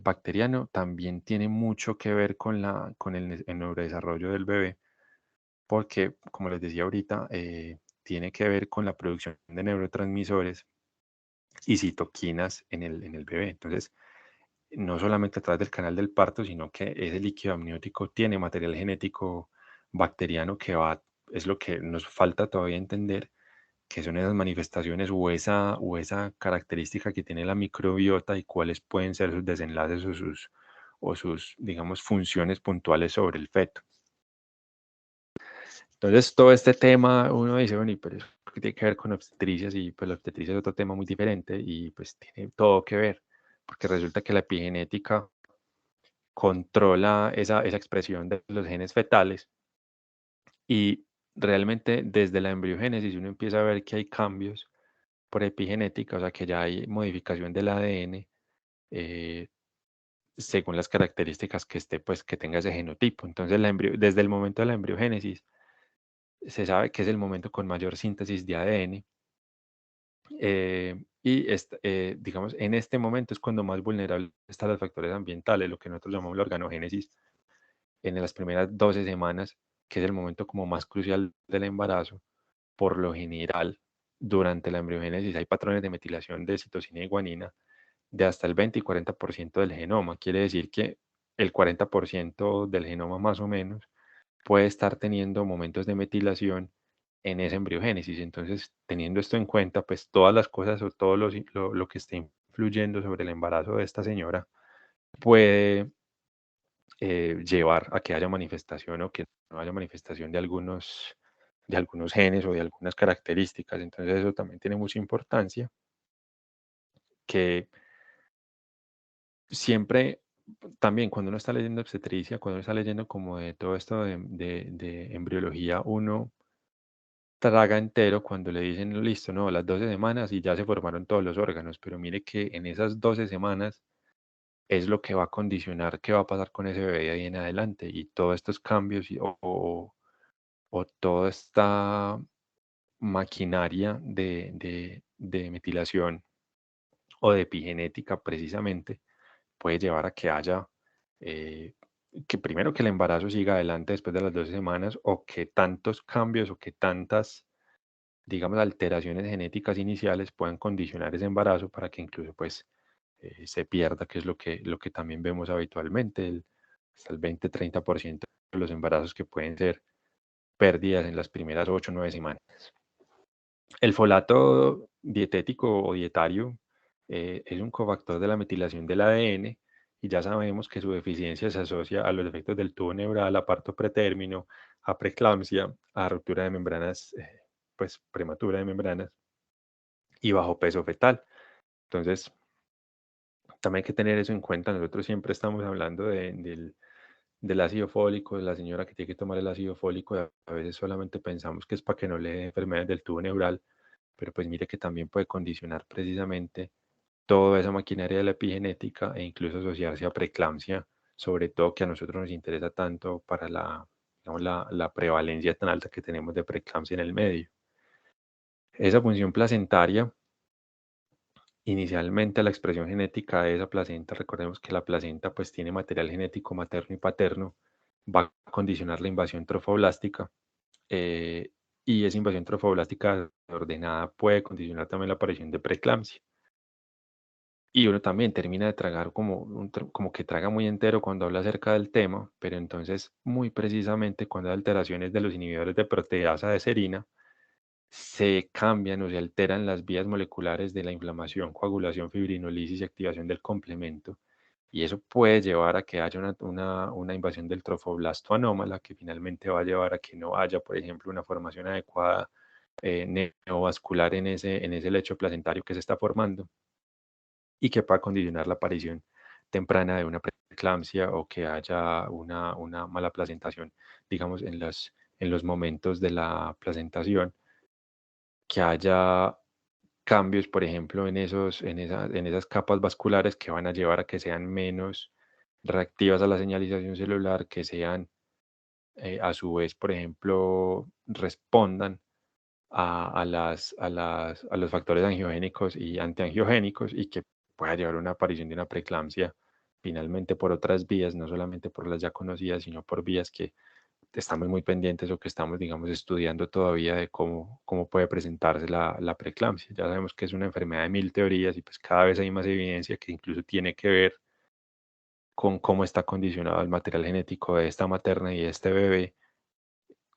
bacteriano también tiene mucho que ver con el neurodesarrollo del bebé, porque, como les decía ahorita, tiene que ver con la producción de neurotransmisores y citoquinas en el bebé. Entonces, no solamente a través del canal del parto, sino que ese líquido amniótico tiene material genético bacteriano es lo que nos falta todavía entender, que son esas manifestaciones o esa característica que tiene la microbiota y cuáles pueden ser sus desenlaces o sus, digamos, funciones puntuales sobre el feto. Entonces, todo este tema, uno dice, bueno, pero eso qué tiene que ver con obstetricias y pues la obstetricia es otro tema muy diferente y pues tiene todo que ver, porque resulta que la epigenética controla esa expresión de los genes fetales y realmente desde la embriogénesis uno empieza a ver que hay cambios por epigenética, o sea, que ya hay modificación del ADN eh, según las características que esté, pues, que tenga ese genotipo. Entonces, desde el momento de la embriogénesis se sabe que es el momento con mayor síntesis de ADN digamos, en este momento es cuando más vulnerable están los factores ambientales, lo que nosotros llamamos la organogénesis, en las primeras 12 semanas, que es el momento como más crucial del embarazo. Por lo general, durante la embriogénesis hay patrones de metilación de citosina y guanina de hasta el 20 y 40% del genoma. Quiere decir que el 40% del genoma más o menos puede estar teniendo momentos de metilación en esa embriogénesis. Entonces, teniendo esto en cuenta, pues todas las cosas o todo lo que esté influyendo sobre el embarazo de esta señora puede llevar a que haya manifestación o que no haya manifestación de algunos genes o de algunas características. Entonces, eso también tiene mucha importancia, que siempre, también cuando uno está leyendo obstetricia, cuando uno está leyendo como de todo esto de embriología, uno traga entero cuando le dicen, listo, no, las 12 semanas y ya se formaron todos los órganos, pero mire que en esas 12 semanas es lo que va a condicionar qué va a pasar con ese bebé de ahí en adelante y todos estos cambios o toda esta maquinaria de metilación o de epigenética precisamente puede llevar a que haya, eh, que primero que el embarazo siga adelante después de las 12 semanas o que tantos cambios o que tantas, digamos, alteraciones genéticas iniciales puedan condicionar ese embarazo para que incluso pues se pierda, que es lo que también vemos habitualmente, hasta el 20-30% de los embarazos que pueden ser pérdidas en las primeras 8 o 9 semanas. El folato dietético o dietario es un cofactor de la metilación del ADN y ya sabemos que su deficiencia se asocia a los efectos del tubo neural, a parto pretérmino, a preeclampsia, a ruptura de membranas, pues prematura de membranas y bajo peso fetal. Entonces, también hay que tener eso en cuenta. Nosotros siempre estamos hablando del ácido fólico, de la señora que tiene que tomar el ácido fólico. A veces solamente pensamos que es para que no le dé enfermedades del tubo neural, pero pues mire que también puede condicionar precisamente toda esa maquinaria de la epigenética e incluso asociarse a preeclampsia, sobre todo que a nosotros nos interesa tanto para digamos, la prevalencia tan alta que tenemos de preeclampsia en el medio. Esa función placentaria, inicialmente la expresión genética de esa placenta, recordemos que la placenta pues tiene material genético materno y paterno, va a condicionar la invasión trofoblástica y esa invasión trofoblástica ordenada puede condicionar también la aparición de preeclampsia. Y uno también termina de tragar como que traga muy entero cuando habla acerca del tema, pero entonces muy precisamente cuando hay alteraciones de los inhibidores de proteasa de serina, se cambian o se alteran las vías moleculares de la inflamación, coagulación, fibrinolisis y activación del complemento. Y eso puede llevar a que haya una invasión del trofoblasto anómala, que finalmente va a llevar a que no haya, por ejemplo, una formación adecuada neovascular en ese lecho placentario que se está formando y que pueda condicionar la aparición temprana de una preeclampsia o que haya una mala placentación, digamos, en los momentos de la placentación, que haya cambios, por ejemplo, en esas capas vasculares que van a llevar a que sean menos reactivas a la señalización celular, que sean, a su vez, por ejemplo, respondan a los factores angiogénicos y antiangiogénicos y que pueda llevar a una aparición de una preeclampsia finalmente por otras vías, no solamente por las ya conocidas, sino por vías que estamos muy pendientes o que estamos, digamos, estudiando todavía de cómo puede presentarse la preeclampsia. Ya sabemos que es una enfermedad de mil teorías y pues cada vez hay más evidencia que incluso tiene que ver con cómo está condicionado el material genético de esta materna y de este bebé,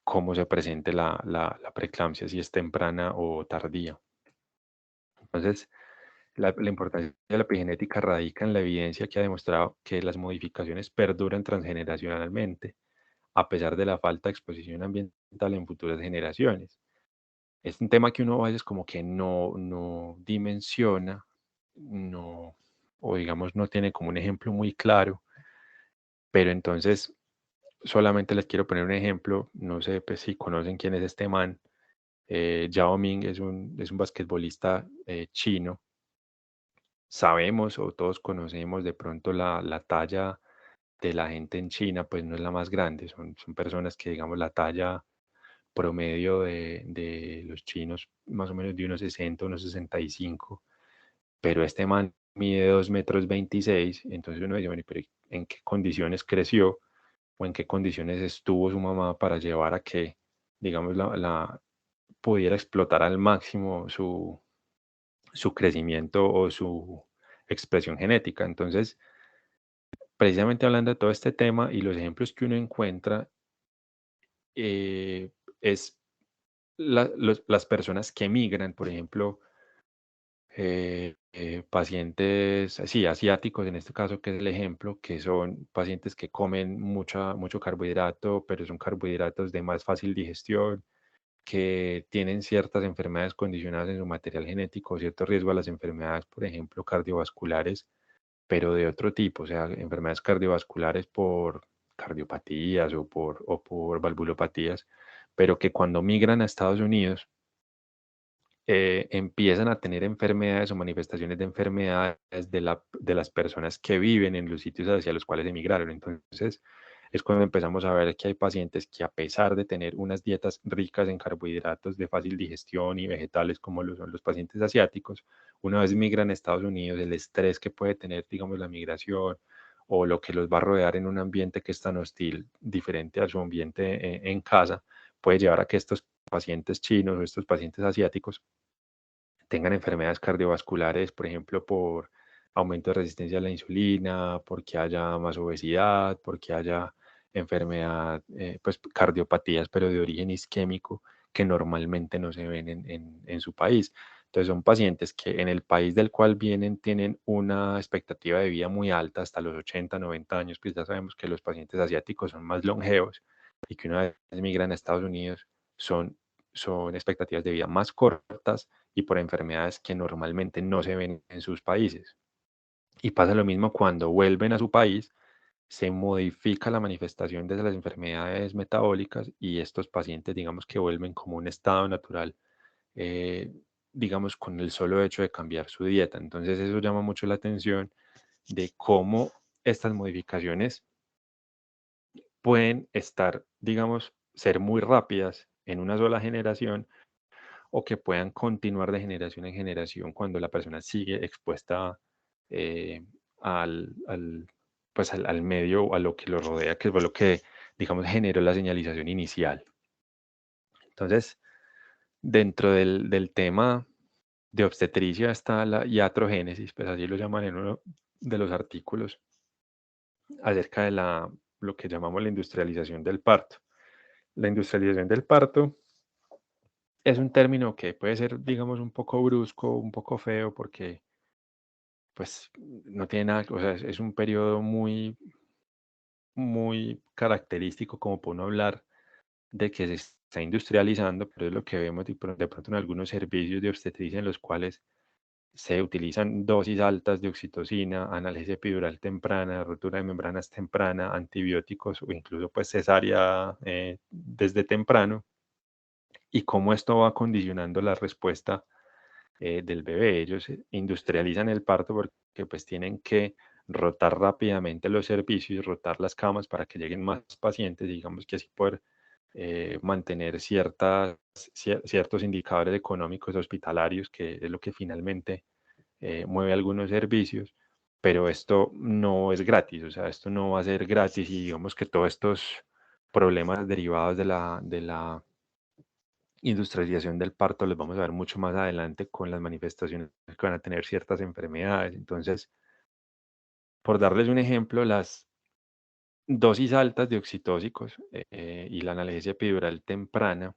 cómo se presente la preeclampsia, si es temprana o tardía. Entonces, la importancia de la epigenética radica en la evidencia que ha demostrado que las modificaciones perduran transgeneracionalmente, a pesar de la falta de exposición ambiental en futuras generaciones. Es un tema que uno a veces como que no dimensiona, no, o digamos no tiene como un ejemplo muy claro, Pero entonces, solamente les quiero poner un ejemplo, no sé pues, si conocen quién es este man. Yao Ming es un basquetbolista chino. Sabemos o todos conocemos de pronto la talla de la gente en China, pues no es la más grande, son personas que, digamos, la talla promedio de los chinos, más o menos de unos 60, unos 65, pero este man mide 2,26 m, entonces uno dice, bueno, pero ¿en qué condiciones creció o en qué condiciones estuvo su mamá para llevar a que, digamos, pudiera explotar al máximo su crecimiento o su expresión genética? Entonces, precisamente hablando de todo este tema y los ejemplos que uno encuentra, es las personas que migran, por ejemplo, pacientes, sí, asiáticos en este caso, que es el ejemplo, que son pacientes que comen mucho carbohidrato, pero son carbohidratos de más fácil digestión, que tienen ciertas enfermedades condicionadas en su material genético, cierto riesgo a las enfermedades, por ejemplo, cardiovasculares, pero de otro tipo, o sea, enfermedades cardiovasculares por cardiopatías o por valvulopatías, pero que cuando migran a Estados Unidos empiezan a tener enfermedades o manifestaciones de enfermedades de las personas que viven en los sitios hacia los cuales emigraron. Entonces, es cuando empezamos a ver que hay pacientes que a pesar de tener unas dietas ricas en carbohidratos de fácil digestión y vegetales como lo son los pacientes asiáticos, una vez migran a Estados Unidos, el estrés que puede tener, digamos, la migración o lo que los va a rodear en un ambiente que es tan hostil, diferente a su ambiente en casa, puede llevar a que estos pacientes chinos o estos pacientes asiáticos tengan enfermedades cardiovasculares, por ejemplo, por aumento de resistencia a la insulina, porque haya más obesidad, porque haya enfermedad, pues cardiopatías, pero de origen isquémico, que normalmente no se ven en su país. Entonces son pacientes que en el país del cual vienen tienen una expectativa de vida muy alta, hasta los 80, 90 años, pues ya sabemos que los pacientes asiáticos son más longevos y que una vez migran a Estados Unidos son expectativas de vida más cortas y por enfermedades que normalmente no se ven en sus países. Y pasa lo mismo cuando vuelven a su país, se modifica la manifestación de las enfermedades metabólicas y estos pacientes, digamos que vuelven como un estado natural, eh, digamos, con el solo hecho de cambiar su dieta. Entonces eso llama mucho la atención de cómo estas modificaciones pueden estar, digamos, ser muy rápidas en una sola generación o que puedan continuar de generación en generación cuando la persona sigue expuesta eh, al medio o a lo que lo rodea, que fue lo que, digamos, generó la señalización inicial. Entonces, dentro del tema de obstetricia está la iatrogénesis, pues así lo llaman en uno de los artículos acerca de lo que llamamos la industrialización del parto. La industrialización del parto es un término que puede ser, digamos, un poco brusco, un poco feo, porque pues no tiene nada, o sea, es un periodo muy, muy característico como para uno hablar de que se está industrializando, pero es lo que vemos de pronto en algunos servicios de obstetricia en los cuales se utilizan dosis altas de oxitocina, analgesia epidural temprana, rotura de membranas temprana, antibióticos o incluso pues cesárea desde temprano, y cómo esto va condicionando la respuesta del bebé. Ellos industrializan el parto porque pues tienen que rotar rápidamente los servicios, rotar las camas para que lleguen más pacientes, digamos que así poder mantener ciertos indicadores económicos hospitalarios, que es lo que finalmente mueve algunos servicios, pero esto no es gratis, o sea, esto no va a ser gratis y digamos que todos estos problemas derivados de la industrialización del parto los vamos a ver mucho más adelante con las manifestaciones que van a tener ciertas enfermedades. Entonces, por darles un ejemplo, las dosis altas de oxitóxicos y la analgesia epidural temprana,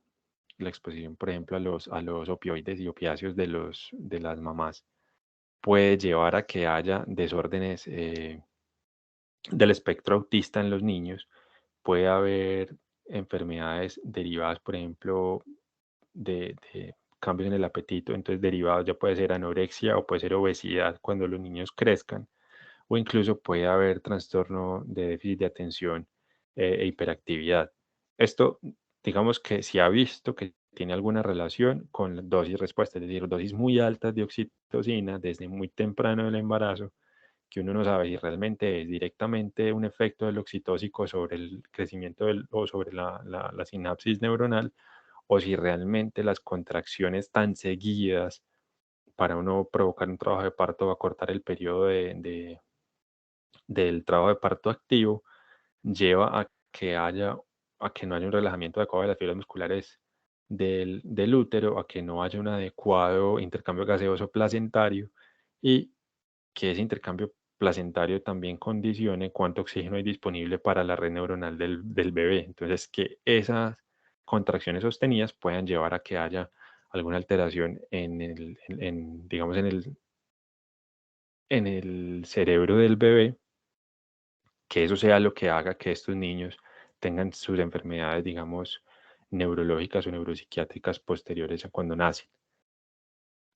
la exposición, por ejemplo, a los opioides y opiáceos de las mamás, puede llevar a que haya desórdenes del espectro autista en los niños. Puede haber enfermedades derivadas, por ejemplo, de cambios en el apetito, entonces derivados ya puede ser anorexia o puede ser obesidad cuando los niños crezcan, o incluso puede haber trastorno de déficit de atención e hiperactividad. Esto, digamos que se ha visto que tiene alguna relación con la dosis-respuesta, es decir, dosis muy altas de oxitocina desde muy temprano del embarazo, que uno no sabe si realmente es directamente un efecto del oxitóxico sobre el crecimiento o sobre la sinapsis neuronal, o si realmente las contracciones tan seguidas para uno provocar un trabajo de parto o acortar el periodo del trabajo de parto activo lleva a que no haya un relajamiento adecuado de las fibras musculares del útero, a que no haya un adecuado intercambio gaseoso placentario y que ese intercambio placentario también condicione cuánto oxígeno hay disponible para la red neuronal del bebé. Entonces, que esas contracciones sostenidas puedan llevar a que haya alguna alteración digamos, en el cerebro del bebé, que eso sea lo que haga que estos niños tengan sus enfermedades, digamos, neurológicas o neuropsiquiátricas posteriores a cuando nacen.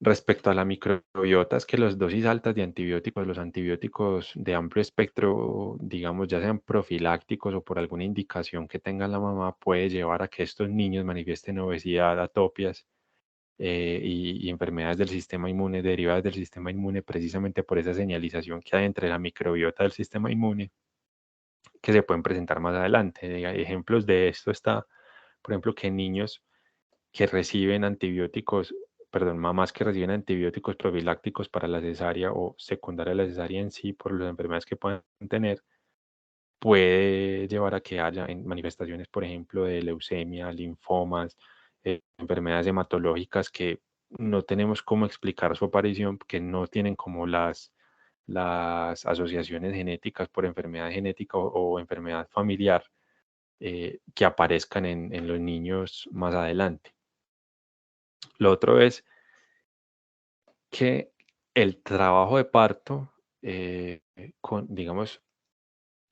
Respecto a la microbiota, es que las dosis altas de antibióticos, los antibióticos de amplio espectro, digamos, ya sean profilácticos o por alguna indicación que tenga la mamá, puede llevar a que estos niños manifiesten obesidad, atopias y enfermedades del sistema inmune derivadas del sistema inmune precisamente por esa señalización que hay entre la microbiota del sistema inmune que se pueden presentar más adelante. Ejemplos de esto está, por ejemplo, que niños que reciben antibióticos, perdón, mamás que reciben antibióticos profilácticos para la cesárea o secundaria a la cesárea en sí por las enfermedades que puedan tener, puede llevar a que haya manifestaciones, por ejemplo, de leucemia, linfomas, enfermedades hematológicas que no tenemos cómo explicar su aparición, que no tienen como las asociaciones genéticas por enfermedad genética o enfermedad familiar que aparezcan en los niños más adelante. Lo otro es que el trabajo de parto, digamos,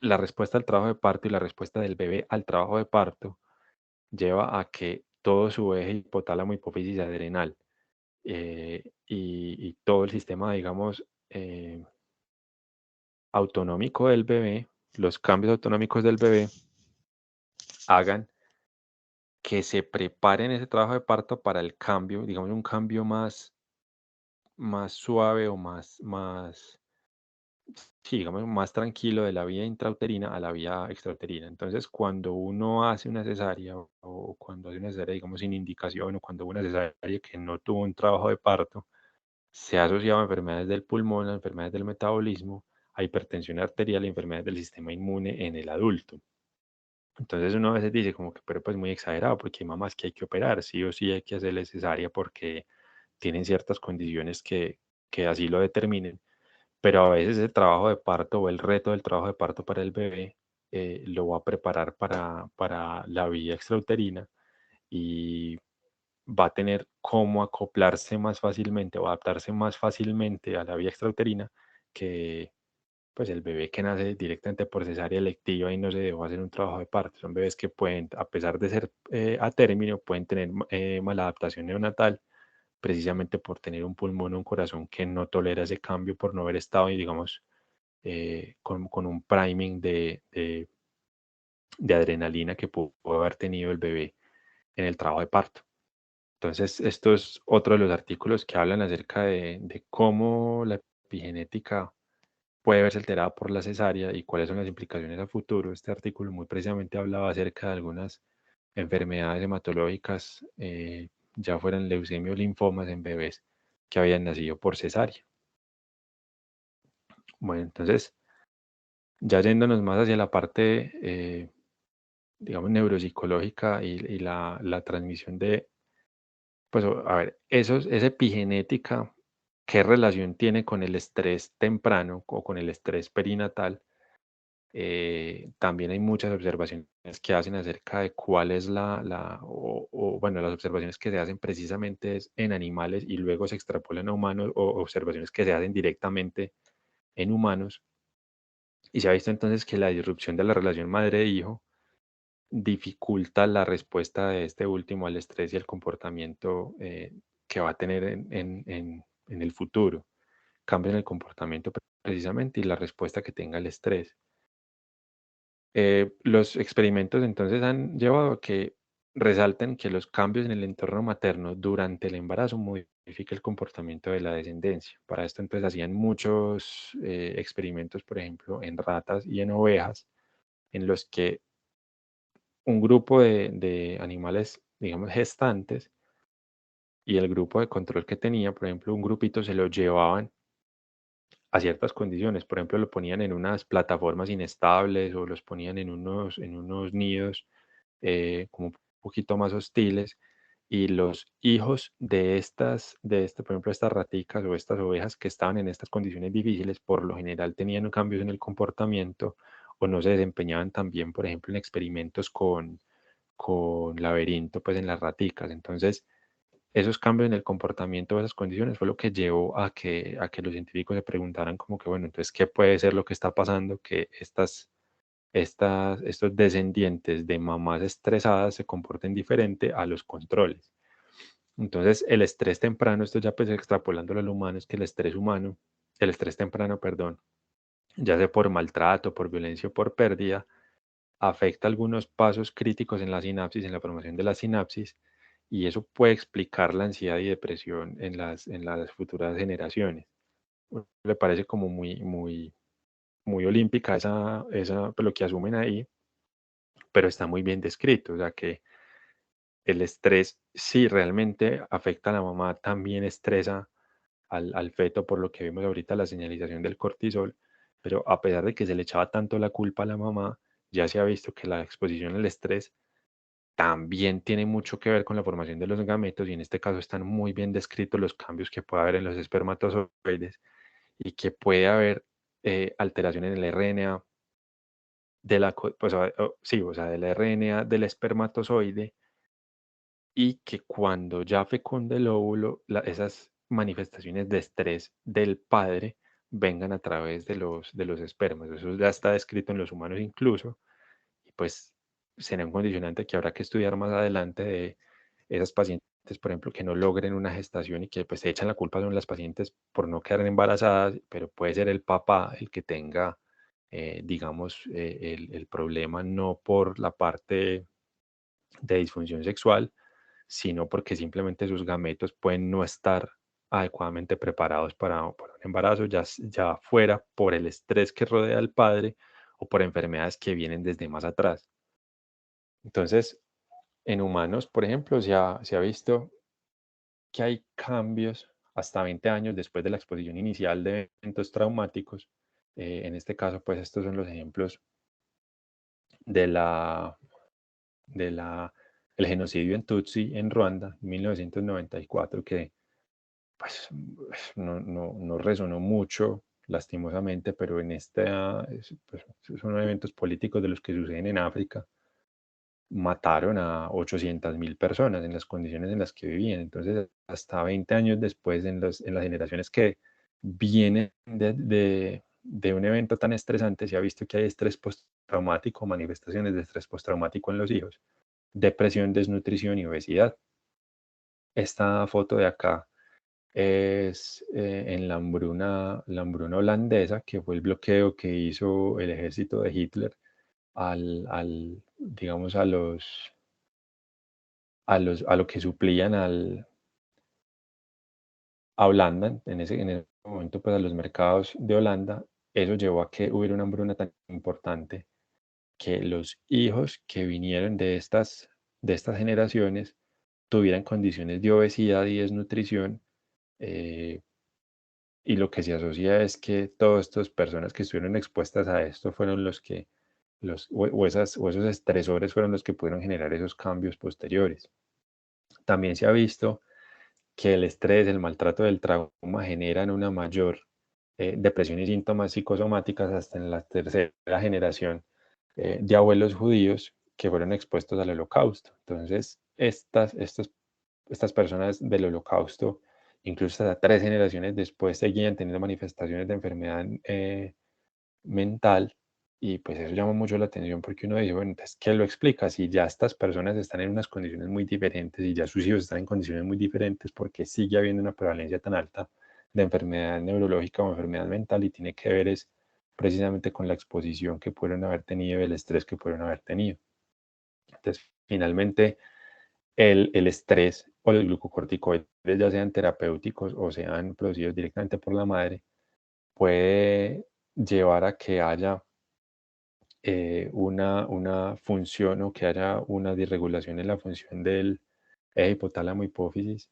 la respuesta al trabajo de parto y la respuesta del bebé al trabajo de parto lleva a que todo su eje hipotálamo, hipófisis adrenal y todo el sistema, digamos, autonómico del bebé, los cambios autonómicos del bebé, hagan que se prepare en ese trabajo de parto para el cambio, digamos, un cambio más suave o sí, digamos, más tranquilo de la vía intrauterina a la vía extrauterina. Entonces, cuando uno hace una cesárea o cuando hace una cesárea, digamos, sin indicación o cuando hubo una cesárea que no tuvo un trabajo de parto, se ha asociado a enfermedades del pulmón, a enfermedades del metabolismo, a hipertensión arterial y enfermedades del sistema inmune en el adulto. Entonces uno a veces dice como que, pero pues muy exagerado, porque hay mamás que hay que operar, sí o sí hay que hacerle cesárea porque tienen ciertas condiciones que así lo determinen, pero a veces el trabajo de parto o el reto del trabajo de parto para el bebé lo va a preparar para la vía extrauterina y va a tener cómo acoplarse más fácilmente o adaptarse más fácilmente a la vía extrauterina que pues el bebé que nace directamente por cesárea electiva y no se dejó hacer un trabajo de parto. Son bebés que pueden, a pesar de ser a término, pueden tener maladaptación neonatal precisamente por tener un pulmón o un corazón que no tolera ese cambio por no haber estado, digamos, con un priming de adrenalina que pudo haber tenido el bebé en el trabajo de parto. Entonces, esto es otro de los artículos que hablan acerca de cómo la epigenética puede verse alterada por la cesárea y cuáles son las implicaciones a futuro. Este artículo muy precisamente hablaba acerca de algunas enfermedades hematológicas, ya fueran leucemia o linfomas en bebés que habían nacido por cesárea. Bueno, entonces, ya yéndonos más hacia la parte, digamos, neuropsicológica y la transmisión pues, a ver, esa epigenética, ¿qué relación tiene con el estrés temprano o con el estrés perinatal? También hay muchas observaciones que hacen acerca de cuál es bueno, las observaciones que se hacen precisamente es en animales y luego se extrapolan a humanos o observaciones que se hacen directamente en humanos. Y se ha visto entonces que la disrupción de la relación madre-hijo dificulta la respuesta de este último al estrés y al comportamiento que va a tener en el futuro. cambios en el comportamiento precisamente y la respuesta que tenga el estrés. Los experimentos entonces han llevado a que resalten que los cambios en el entorno materno durante el embarazo modifica el comportamiento de la descendencia. Para esto entonces hacían muchos experimentos, por ejemplo, en ratas y en ovejas, en los que un grupo de animales, digamos, gestantes y el grupo de control que tenía, por ejemplo, un grupito se lo llevaban a ciertas condiciones, por ejemplo, lo ponían en unas plataformas inestables o los ponían en unos nidos como un poquito más hostiles y los hijos por ejemplo, estas raticas o estas ovejas que estaban en estas condiciones difíciles, por lo general tenían cambios en el comportamiento o no se desempeñaban tan bien, por ejemplo, en experimentos con laberinto, pues en las raticas. Entonces, esos cambios en el comportamiento de esas condiciones fue lo que llevó a que los científicos se preguntaran como que, bueno, entonces, ¿qué puede ser lo que está pasando? Que estos descendientes de mamás estresadas se comporten diferente a los controles. Entonces, el estrés temprano, esto ya pues extrapolándolo al humano, es que el estrés temprano, perdón, ya sea por maltrato, por violencia o por pérdida, afecta algunos pasos críticos en la sinapsis, en la formación de la sinapsis, y eso puede explicar la ansiedad y depresión en las futuras generaciones. Me parece como muy olímpica pues, lo que asumen ahí, pero está muy bien descrito, o sea que el estrés sí realmente afecta a la mamá, también estresa al feto, por lo que vimos ahorita la señalización del cortisol, pero a pesar de que se le echaba tanto la culpa a la mamá, ya se ha visto que la exposición al estrés también tiene mucho que ver con la formación de los gametos y en este caso están muy bien descritos los cambios que puede haber en los espermatozoides y que puede haber alteración en el RNA sí, o sea, del RNA del espermatozoide y que cuando ya fecunde el óvulo, esas manifestaciones de estrés del padre vengan a través de los espermas. Eso ya está descrito en los humanos incluso, y pues será un condicionante que habrá que estudiar más adelante de esas pacientes, por ejemplo, que no logren una gestación y que pues se echan la culpa son las pacientes por no quedar embarazadas, pero puede ser el papá el que tenga, digamos, el problema no por la parte de disfunción sexual, sino porque simplemente sus gametos pueden no estar adecuadamente preparados para un embarazo, ya fuera por el estrés que rodea al padre o por enfermedades que vienen desde más atrás. Entonces, en humanos, por ejemplo, se ha visto que hay cambios hasta 20 años después de la exposición inicial de eventos traumáticos. En este caso, pues estos son los ejemplos de de la, el genocidio en Tutsi en Ruanda, en 1994, que pues no resonó mucho, lastimosamente, pero pues, son eventos políticos de los que suceden en África. Mataron a 800.000 personas en las condiciones en las que vivían. Entonces, hasta 20 años después, en las generaciones que vienen de un evento tan estresante, se ha visto que hay estrés postraumático, manifestaciones de estrés postraumático en los hijos, depresión, desnutrición y obesidad. Esta foto de acá es en la hambruna holandesa, que fue el bloqueo que hizo el ejército de Hitler digamos, a lo que suplían a Holanda, en ese momento, pues a los mercados de Holanda. Eso llevó a que hubiera una hambruna tan importante que los hijos que vinieron de estas generaciones tuvieran condiciones de obesidad y desnutrición. eh, y lo que se asocia es que todas estas personas que estuvieron expuestas a esto fueron los que, o esos estresores fueron los que pudieron generar esos cambios posteriores. También se ha visto que el estrés, el maltrato del trauma generan una mayor depresión y síntomas psicosomáticas hasta en la tercera generación de abuelos judíos que fueron expuestos al holocausto. Entonces, estas personas del holocausto, incluso hasta 3 generaciones después, seguían teniendo manifestaciones de enfermedad mental. Y pues eso llama mucho la atención porque uno dice, bueno, entonces, ¿qué lo explica? Si ya estas personas están en unas condiciones muy diferentes y ya sus hijos están en condiciones muy diferentes, ¿por qué sigue habiendo una prevalencia tan alta de enfermedad neurológica o enfermedad mental, y tiene que ver es precisamente con la exposición que pudieron haber tenido, el estrés que pudieron haber tenido. Entonces, finalmente, el estrés o los glucocorticoides, ya sean terapéuticos o sean producidos directamente por la madre, puede llevar a que haya una función, o que haya una disregulación en la función del eje hipotálamo hipófisis.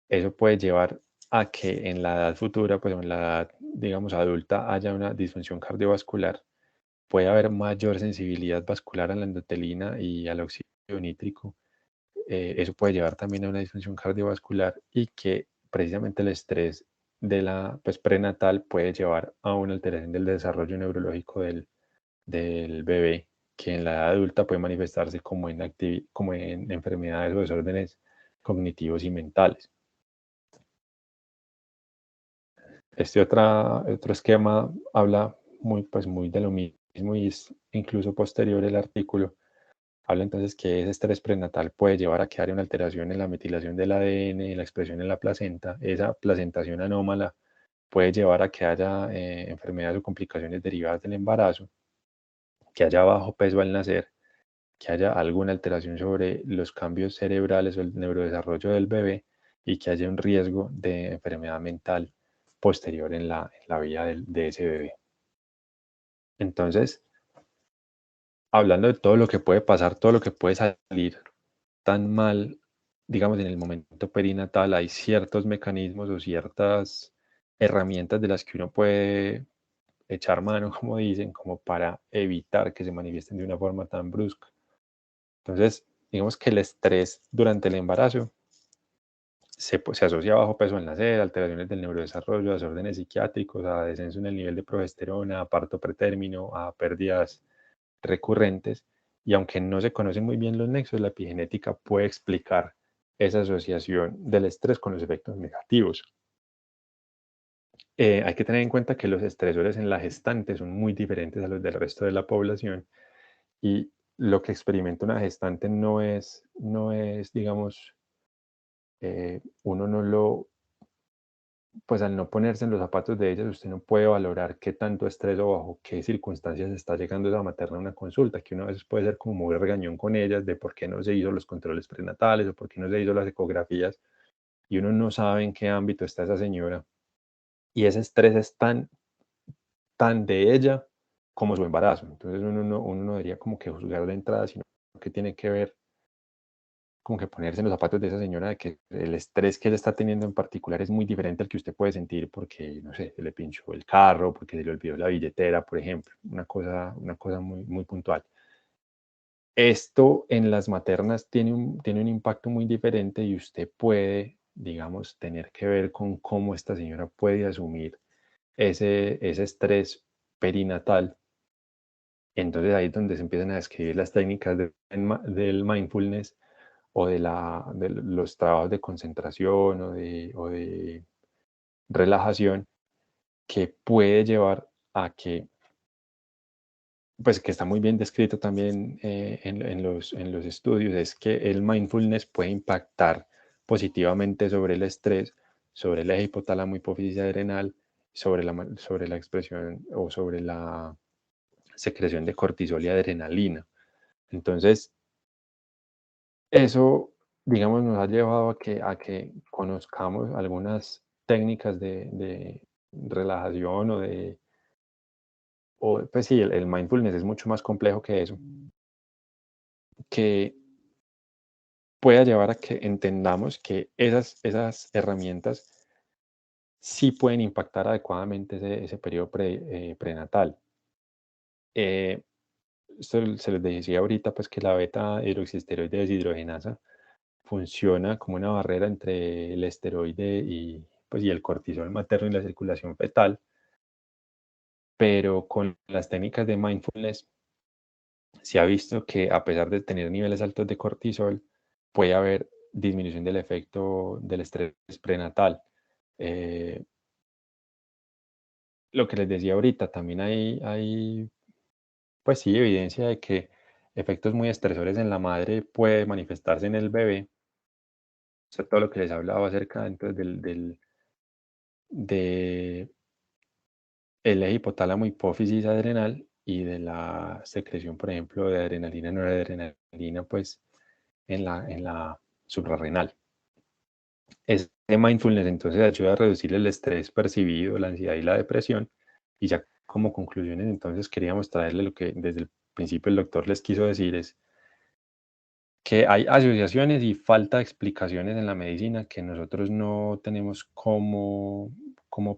Eso puede llevar a que en la edad futura, pues en la edad, digamos, adulta, haya una disfunción cardiovascular. Puede haber mayor sensibilidad vascular a la endotelina y al óxido nítrico. Eso puede llevar también a una disfunción cardiovascular, y que precisamente el estrés de la, pues, prenatal puede llevar a una alteración del desarrollo neurológico del bebé, que en la edad adulta puede manifestarse como en enfermedades o desórdenes cognitivos y mentales. Este otro esquema habla muy de lo mismo, y es incluso posterior el artículo. Habla entonces que ese estrés prenatal puede llevar a que haya una alteración en la metilación del ADN, en la expresión en la placenta. Esa placentación anómala puede llevar a que haya enfermedades o complicaciones derivadas del embarazo, que haya bajo peso al nacer, que haya alguna alteración sobre los cambios cerebrales o el neurodesarrollo del bebé, y que haya un riesgo de enfermedad mental posterior en la vida de ese bebé. Entonces, hablando de todo lo que puede pasar, todo lo que puede salir tan mal, digamos, en el momento perinatal, hay ciertos mecanismos o ciertas herramientas de las que uno puede echar mano, como dicen, como para evitar que se manifiesten de una forma tan brusca. Entonces, digamos que el estrés durante el embarazo se asocia a bajo peso al nacer, alteraciones del neurodesarrollo, a desórdenes psiquiátricos, a descenso en el nivel de progesterona, a parto pretérmino, a pérdidas recurrentes. Y aunque no se conocen muy bien los nexos, la epigenética puede explicar esa asociación del estrés con los efectos negativos. Hay que tener en cuenta que los estresores en la gestante son muy diferentes a los del resto de la población, y lo que experimenta una gestante no es, digamos, uno no lo, pues al no ponerse en los zapatos de ellas, usted no puede valorar qué tanto estrés o bajo qué circunstancias está llegando esa materna a una consulta, que uno a veces puede ser como muy regañón con ellas de por qué no se hizo los controles prenatales o por qué no se hizo las ecografías, y uno no sabe en qué ámbito está esa señora, y ese estrés es tan de ella como su embarazo. Entonces uno no debería como que juzgar de entrada, sino que tiene que ver, como que ponerse en los zapatos de esa señora, de que el estrés que ella está teniendo en particular es muy diferente al que usted puede sentir porque, no sé, se le pinchó el carro, porque se le olvidó la billetera, por ejemplo. Una cosa muy, muy puntual. Esto en las maternas tiene un impacto muy diferente, y usted puede, digamos, tener que ver con cómo esta señora puede asumir ese estrés perinatal. Entonces ahí es donde se empiezan a describir las técnicas del mindfulness, o de los trabajos de concentración o de relajación, que puede llevar a que, pues que está muy bien descrito también en los estudios, es que el mindfulness puede impactar positivamente sobre el estrés, sobre el eje hipotálamo hipófisis adrenal, sobre la expresión o sobre la secreción de cortisol y adrenalina. Entonces, eso, digamos, nos ha llevado a que conozcamos algunas técnicas de relajación, pues sí, el mindfulness es mucho más complejo que eso, que pueda llevar a que entendamos que esas herramientas sí pueden impactar adecuadamente ese periodo prenatal. Eh, Esto se les decía ahorita, pues que la beta hidroxiesteroide deshidrogenasa funciona como una barrera entre el esteroide y el cortisol materno y la circulación fetal, pero con las técnicas de mindfulness se ha visto que, a pesar de tener niveles altos de cortisol, puede haber disminución del efecto del estrés prenatal. Eh, lo que les decía ahorita, también hay, pues sí, evidencia de que efectos muy estresores en la madre puede manifestarse en el bebé. O sea, todo lo que les hablaba acerca entonces de el eje hipotálamo hipófisis adrenal y de la secreción, por ejemplo, de adrenalina y noradrenalina, pues en la suprarrenal. Este mindfulness entonces ayuda a reducir el estrés percibido, la ansiedad y la depresión. Y ya como conclusiones, entonces queríamos traerle lo que desde el principio el doctor les quiso decir, es que hay asociaciones y falta de explicaciones en la medicina que nosotros no tenemos cómo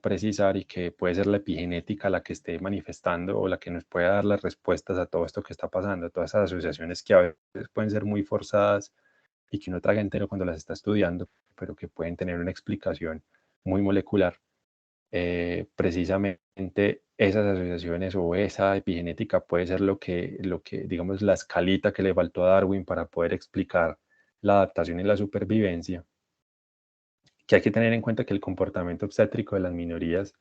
precisar, y que puede ser la epigenética la que esté manifestando o la que nos pueda dar las respuestas a todo esto que está pasando, todas esas asociaciones que a veces pueden ser muy forzadas y que uno traga entero cuando las está estudiando, pero que pueden tener una explicación muy molecular. Precisamente esas asociaciones o esa epigenética puede ser lo que, digamos, la escalita que le faltó a Darwin para poder explicar la adaptación y la supervivencia. Que hay que tener en cuenta que el comportamiento obstétrico de las minorías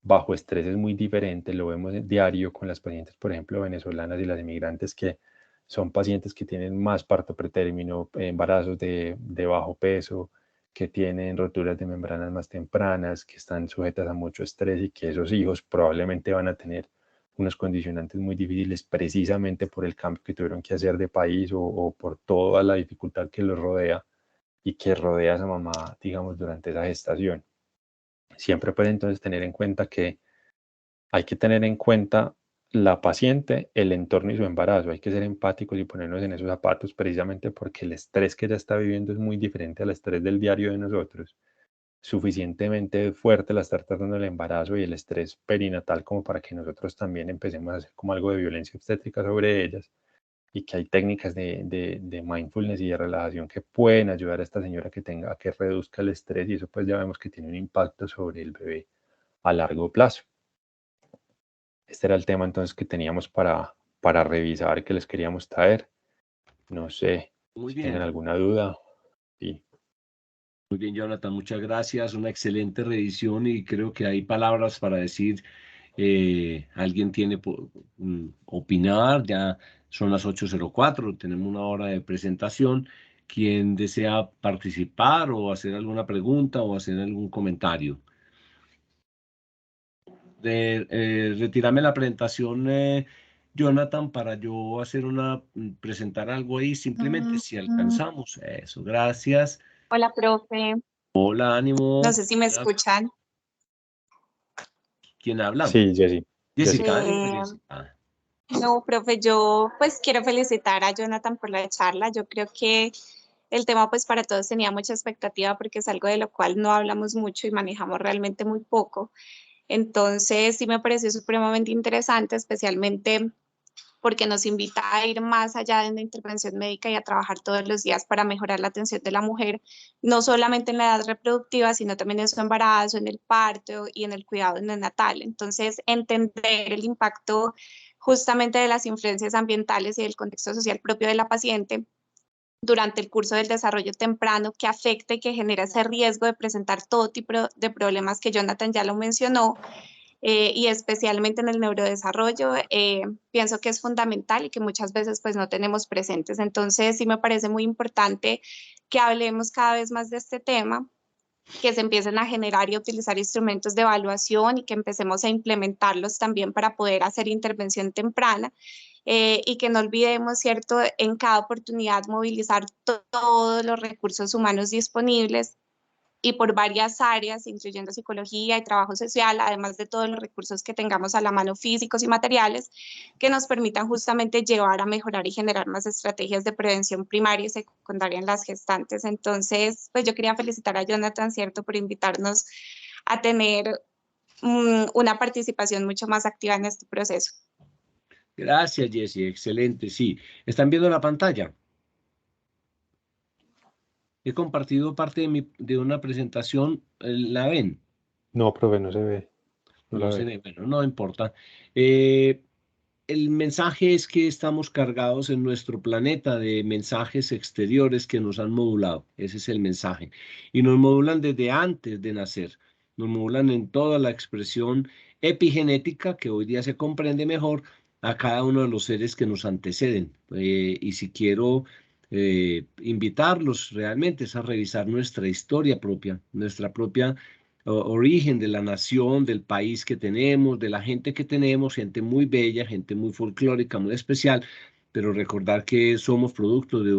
bajo estrés es muy diferente. Lo vemos diario con las pacientes, por ejemplo, venezolanas y las inmigrantes, que son pacientes que tienen más parto pretérmino, embarazos de bajo peso, que tienen roturas de membranas más tempranas, que están sujetas a mucho estrés, y que esos hijos probablemente van a tener unos condicionantes muy difíciles precisamente por el cambio que tuvieron que hacer de país o por toda la dificultad que los rodea y que rodea a esa mamá, digamos, durante esa gestación. Siempre puede entonces tener en cuenta que hay que tener en cuenta la paciente, el entorno y su embarazo. Hay que ser empáticos y ponernos en esos zapatos, precisamente porque el estrés que ella está viviendo es muy diferente al estrés del diario de nosotros. Suficientemente fuerte la estar tratando el embarazo y el estrés perinatal como para que nosotros también empecemos a hacer como algo de violencia obstétrica sobre ellas, y que hay técnicas de mindfulness y de relajación que pueden ayudar a esta señora a que reduzca el estrés, y eso pues ya vemos que tiene un impacto sobre el bebé a largo plazo. Este era el tema entonces que teníamos para revisar, que les queríamos traer. No sé Muy si tengan bien. alguna duda. Sí. Muy bien, Jonathan, muchas gracias. Una excelente revisión y creo que hay palabras para decir. Alguien tiene opinar, ya son las 8:04, tenemos una hora de presentación. Quien desea participar o hacer alguna pregunta o hacer algún comentario. Retírame la presentación, Jonathan, para yo hacer presentar algo ahí, simplemente si alcanzamos. Eso, gracias. Hola, profe. Hola, No ánimo. sé si me escuchan. ¿Quién habla? Sí, Jessy. Jessica, Jessica. ánimo, Eh, Jessica. no, profe, yo pues quiero felicitar a Jonathan por la charla. Yo creo que el tema pues para todos tenía mucha expectativa porque es algo de lo cual no hablamos mucho y manejamos realmente muy poco. Entonces sí me pareció supremamente interesante, especialmente porque nos invita a ir más allá de una intervención médica y a trabajar todos los días para mejorar la atención de la mujer, no solamente en la edad reproductiva, sino también en su embarazo, en el parto y en el cuidado neonatal. Entonces, entender el impacto justamente de las influencias ambientales y del contexto social propio de la paciente durante el curso del desarrollo temprano que afecta y que genera ese riesgo de presentar todo tipo de problemas que Jonathan ya lo mencionó, y especialmente en el neurodesarrollo, pienso que es fundamental y que muchas veces pues no tenemos presentes. Entonces sí me parece muy importante que hablemos cada vez más de este tema, que se empiecen a generar y a utilizar instrumentos de evaluación y que empecemos a implementarlos también para poder hacer intervención temprana, y que no olvidemos, ¿cierto?, en cada oportunidad movilizar todos los recursos humanos disponibles y por varias áreas, incluyendo psicología y trabajo social, además de todos los recursos que tengamos a la mano físicos y materiales, que nos permitan justamente llevar a mejorar y generar más estrategias de prevención primaria y secundaria en las gestantes. Entonces, pues yo quería felicitar a Jonathan, ¿cierto?, por invitarnos a tener una participación mucho más activa en este proceso. Gracias, Jessy. Excelente. Sí. ¿Están viendo la pantalla? He compartido parte de una presentación. ¿La ven? No, profe, no se ve. No la No se veo. ve. Bueno, no importa. Eh, el mensaje es que estamos cargados en nuestro planeta de mensajes exteriores que nos han modulado. Ese es el mensaje. Y nos modulan desde antes de nacer. Nos modulan en toda la expresión epigenética que hoy día se comprende mejor a cada uno de los seres que nos anteceden. Y si quiero invitarlos realmente es a revisar nuestra historia propia, nuestra propia origen de la nación, del país que tenemos, de la gente que tenemos, gente muy bella, gente muy folclórica, muy especial, pero recordar que somos producto de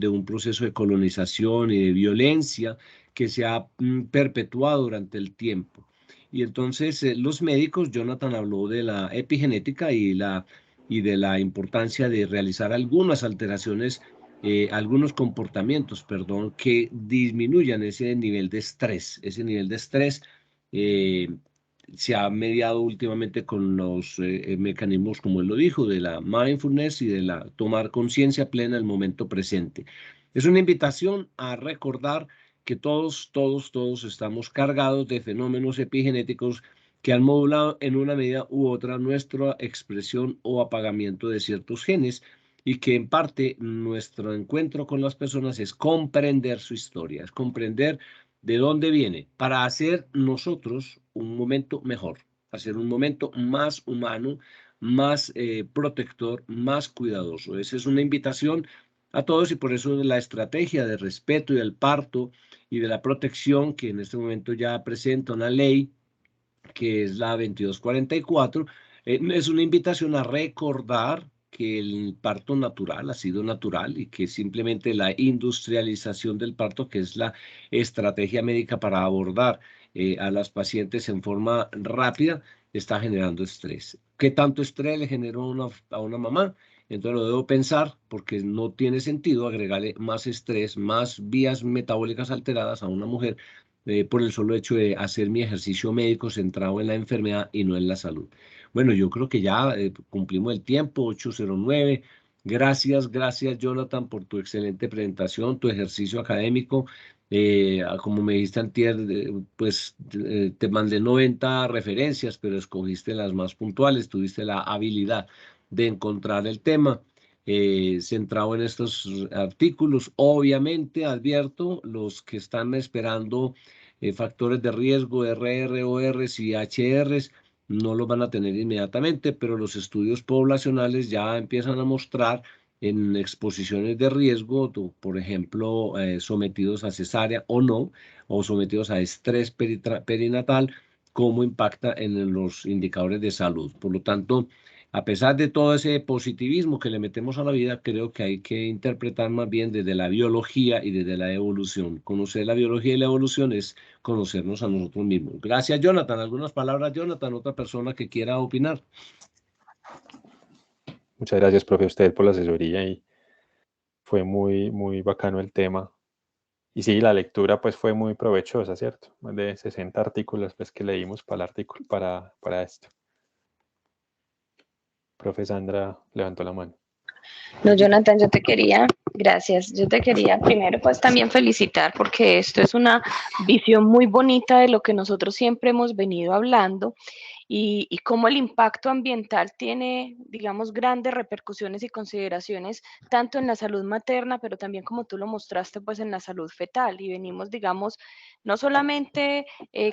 un proceso de colonización y de violencia que se ha perpetuado durante el tiempo. Y entonces los médicos, Jonathan habló de la epigenética y de la importancia de realizar algunas alteraciones, algunos comportamientos, perdón, que disminuyan ese nivel de estrés. Ese nivel de estrés eh, se ha mediado últimamente con los mecanismos, como él lo dijo, de la mindfulness y de la tomar conciencia plena del momento presente. Es una invitación a recordar que todos estamos cargados de fenómenos epigenéticos que han modulado en una medida u otra nuestra expresión o apagamiento de ciertos genes y que en parte nuestro encuentro con las personas es comprender su historia, es comprender de dónde viene para hacer nosotros un momento mejor, hacer un momento más humano, más protector, más cuidadoso. Esa es una invitación a todos y por eso la estrategia de respeto y del parto y de la protección que en este momento ya presenta una ley que es la 2244, es una invitación a recordar que el parto natural ha sido natural y que simplemente la industrialización del parto, que es la estrategia médica para abordar a las pacientes en forma rápida, está generando estrés. ¿Qué tanto estrés le generó a una mamá? Entonces lo debo pensar porque no tiene sentido agregarle más estrés, más vías metabólicas alteradas a una mujer por el solo hecho de hacer mi ejercicio médico centrado en la enfermedad y no en la salud. Bueno, yo creo que ya cumplimos el tiempo, 8:09. Gracias, Jonathan, por tu excelente presentación, tu ejercicio académico. Como me dijiste antier, pues te mandé 90 referencias, pero escogiste las más puntuales, tuviste la habilidad de encontrar el tema. Centrado en estos artículos. Obviamente, advierto, los que están esperando factores de riesgo, RRORs y HRs, no los van a tener inmediatamente, pero los estudios poblacionales ya empiezan a mostrar en exposiciones de riesgo, por ejemplo, sometidos a cesárea o no, o sometidos a estrés perinatal, cómo impacta en los indicadores de salud. Por lo tanto, a pesar de todo ese positivismo que le metemos a la vida, creo que hay que interpretar más bien desde la biología y desde la evolución. Conocer la biología y la evolución es conocernos a nosotros mismos. Gracias, Jonathan. ¿Algunas palabras, Jonathan? ¿Otra persona que quiera opinar? Muchas gracias, profe, a usted por la asesoría y fue muy bacano el tema. Y sí, la lectura pues fue muy provechosa, ¿cierto? Más de 60 artículos pues, que leímos para el artículo, para esto. Profe Sandra levantó la mano. No, Jonathan, gracias. Yo te quería primero pues también felicitar porque esto es una visión muy bonita de lo que nosotros siempre hemos venido hablando y cómo el impacto ambiental tiene, digamos, grandes repercusiones y consideraciones tanto en la salud materna, pero también como tú lo mostraste, pues en la salud fetal. Y venimos, digamos, no solamente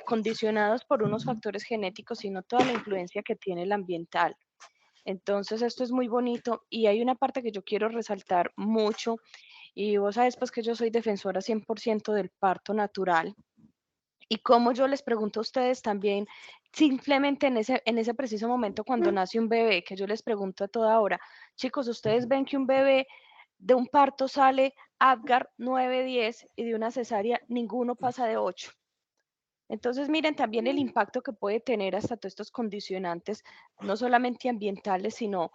condicionados por unos factores genéticos, sino toda la influencia que tiene el ambiental. Entonces, esto es muy bonito y hay una parte que yo quiero resaltar mucho y vos sabes pues que yo soy defensora 100% del parto natural y como yo les pregunto a ustedes también, simplemente en ese preciso momento cuando nace un bebé, que yo les pregunto a toda hora, chicos, ustedes ven que un bebé de un parto sale Apgar 9-10 y de una cesárea ninguno pasa de 8. Entonces, miren también el impacto que puede tener hasta todos estos condicionantes, no solamente ambientales, sino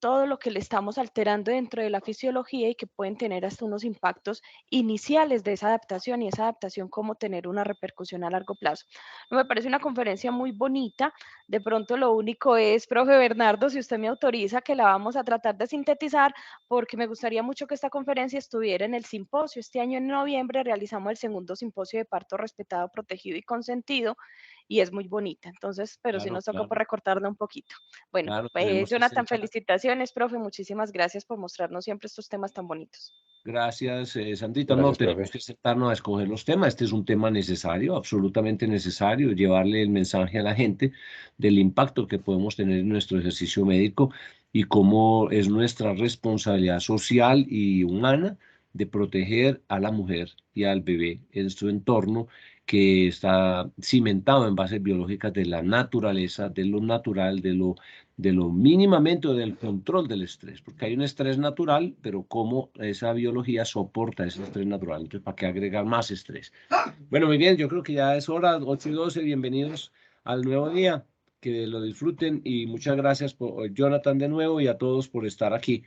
todo lo que le estamos alterando dentro de la fisiología y que pueden tener hasta unos impactos iniciales de esa adaptación y esa adaptación cómo tener una repercusión a largo plazo. Me parece una conferencia muy bonita. De pronto lo único es, profe Bernardo, si usted me autoriza, que la vamos a tratar de sintetizar porque me gustaría mucho que esta conferencia estuviera en el simposio. Este año en noviembre realizamos el segundo simposio de parto respetado, protegido y consentido y es muy bonita. Entonces, pero sí nos toca por recortarla un poquito. Bueno, Jonathan, felicitaciones, profe. Muchísimas gracias por mostrarnos siempre estos temas tan bonitos. Gracias, Sandrita. Gracias, no, tenemos profe. que sentarnos a escoger los temas. Este es un tema necesario, absolutamente necesario, llevarle el mensaje a la gente del impacto que podemos tener en nuestro ejercicio médico y cómo es nuestra responsabilidad social y humana de proteger a la mujer y al bebé en su entorno, que está cimentado en bases biológicas de la naturaleza, de lo natural, de lo mínimamente o del control del estrés, porque hay un estrés natural, pero cómo esa biología soporta ese estrés natural. Entonces, ¿para qué agregar más estrés? Bueno, muy bien, yo creo que ya es hora, 8:12, bienvenidos al nuevo día, que lo disfruten y muchas gracias por Jonathan de nuevo y a todos por estar aquí,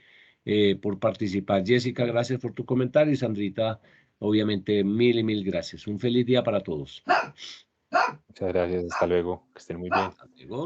por participar. Jessica, gracias por tu comentario y Sandrita, obviamente, mil y mil gracias. Un feliz día para todos. Muchas gracias, hasta luego, que estén muy bien. Hasta luego.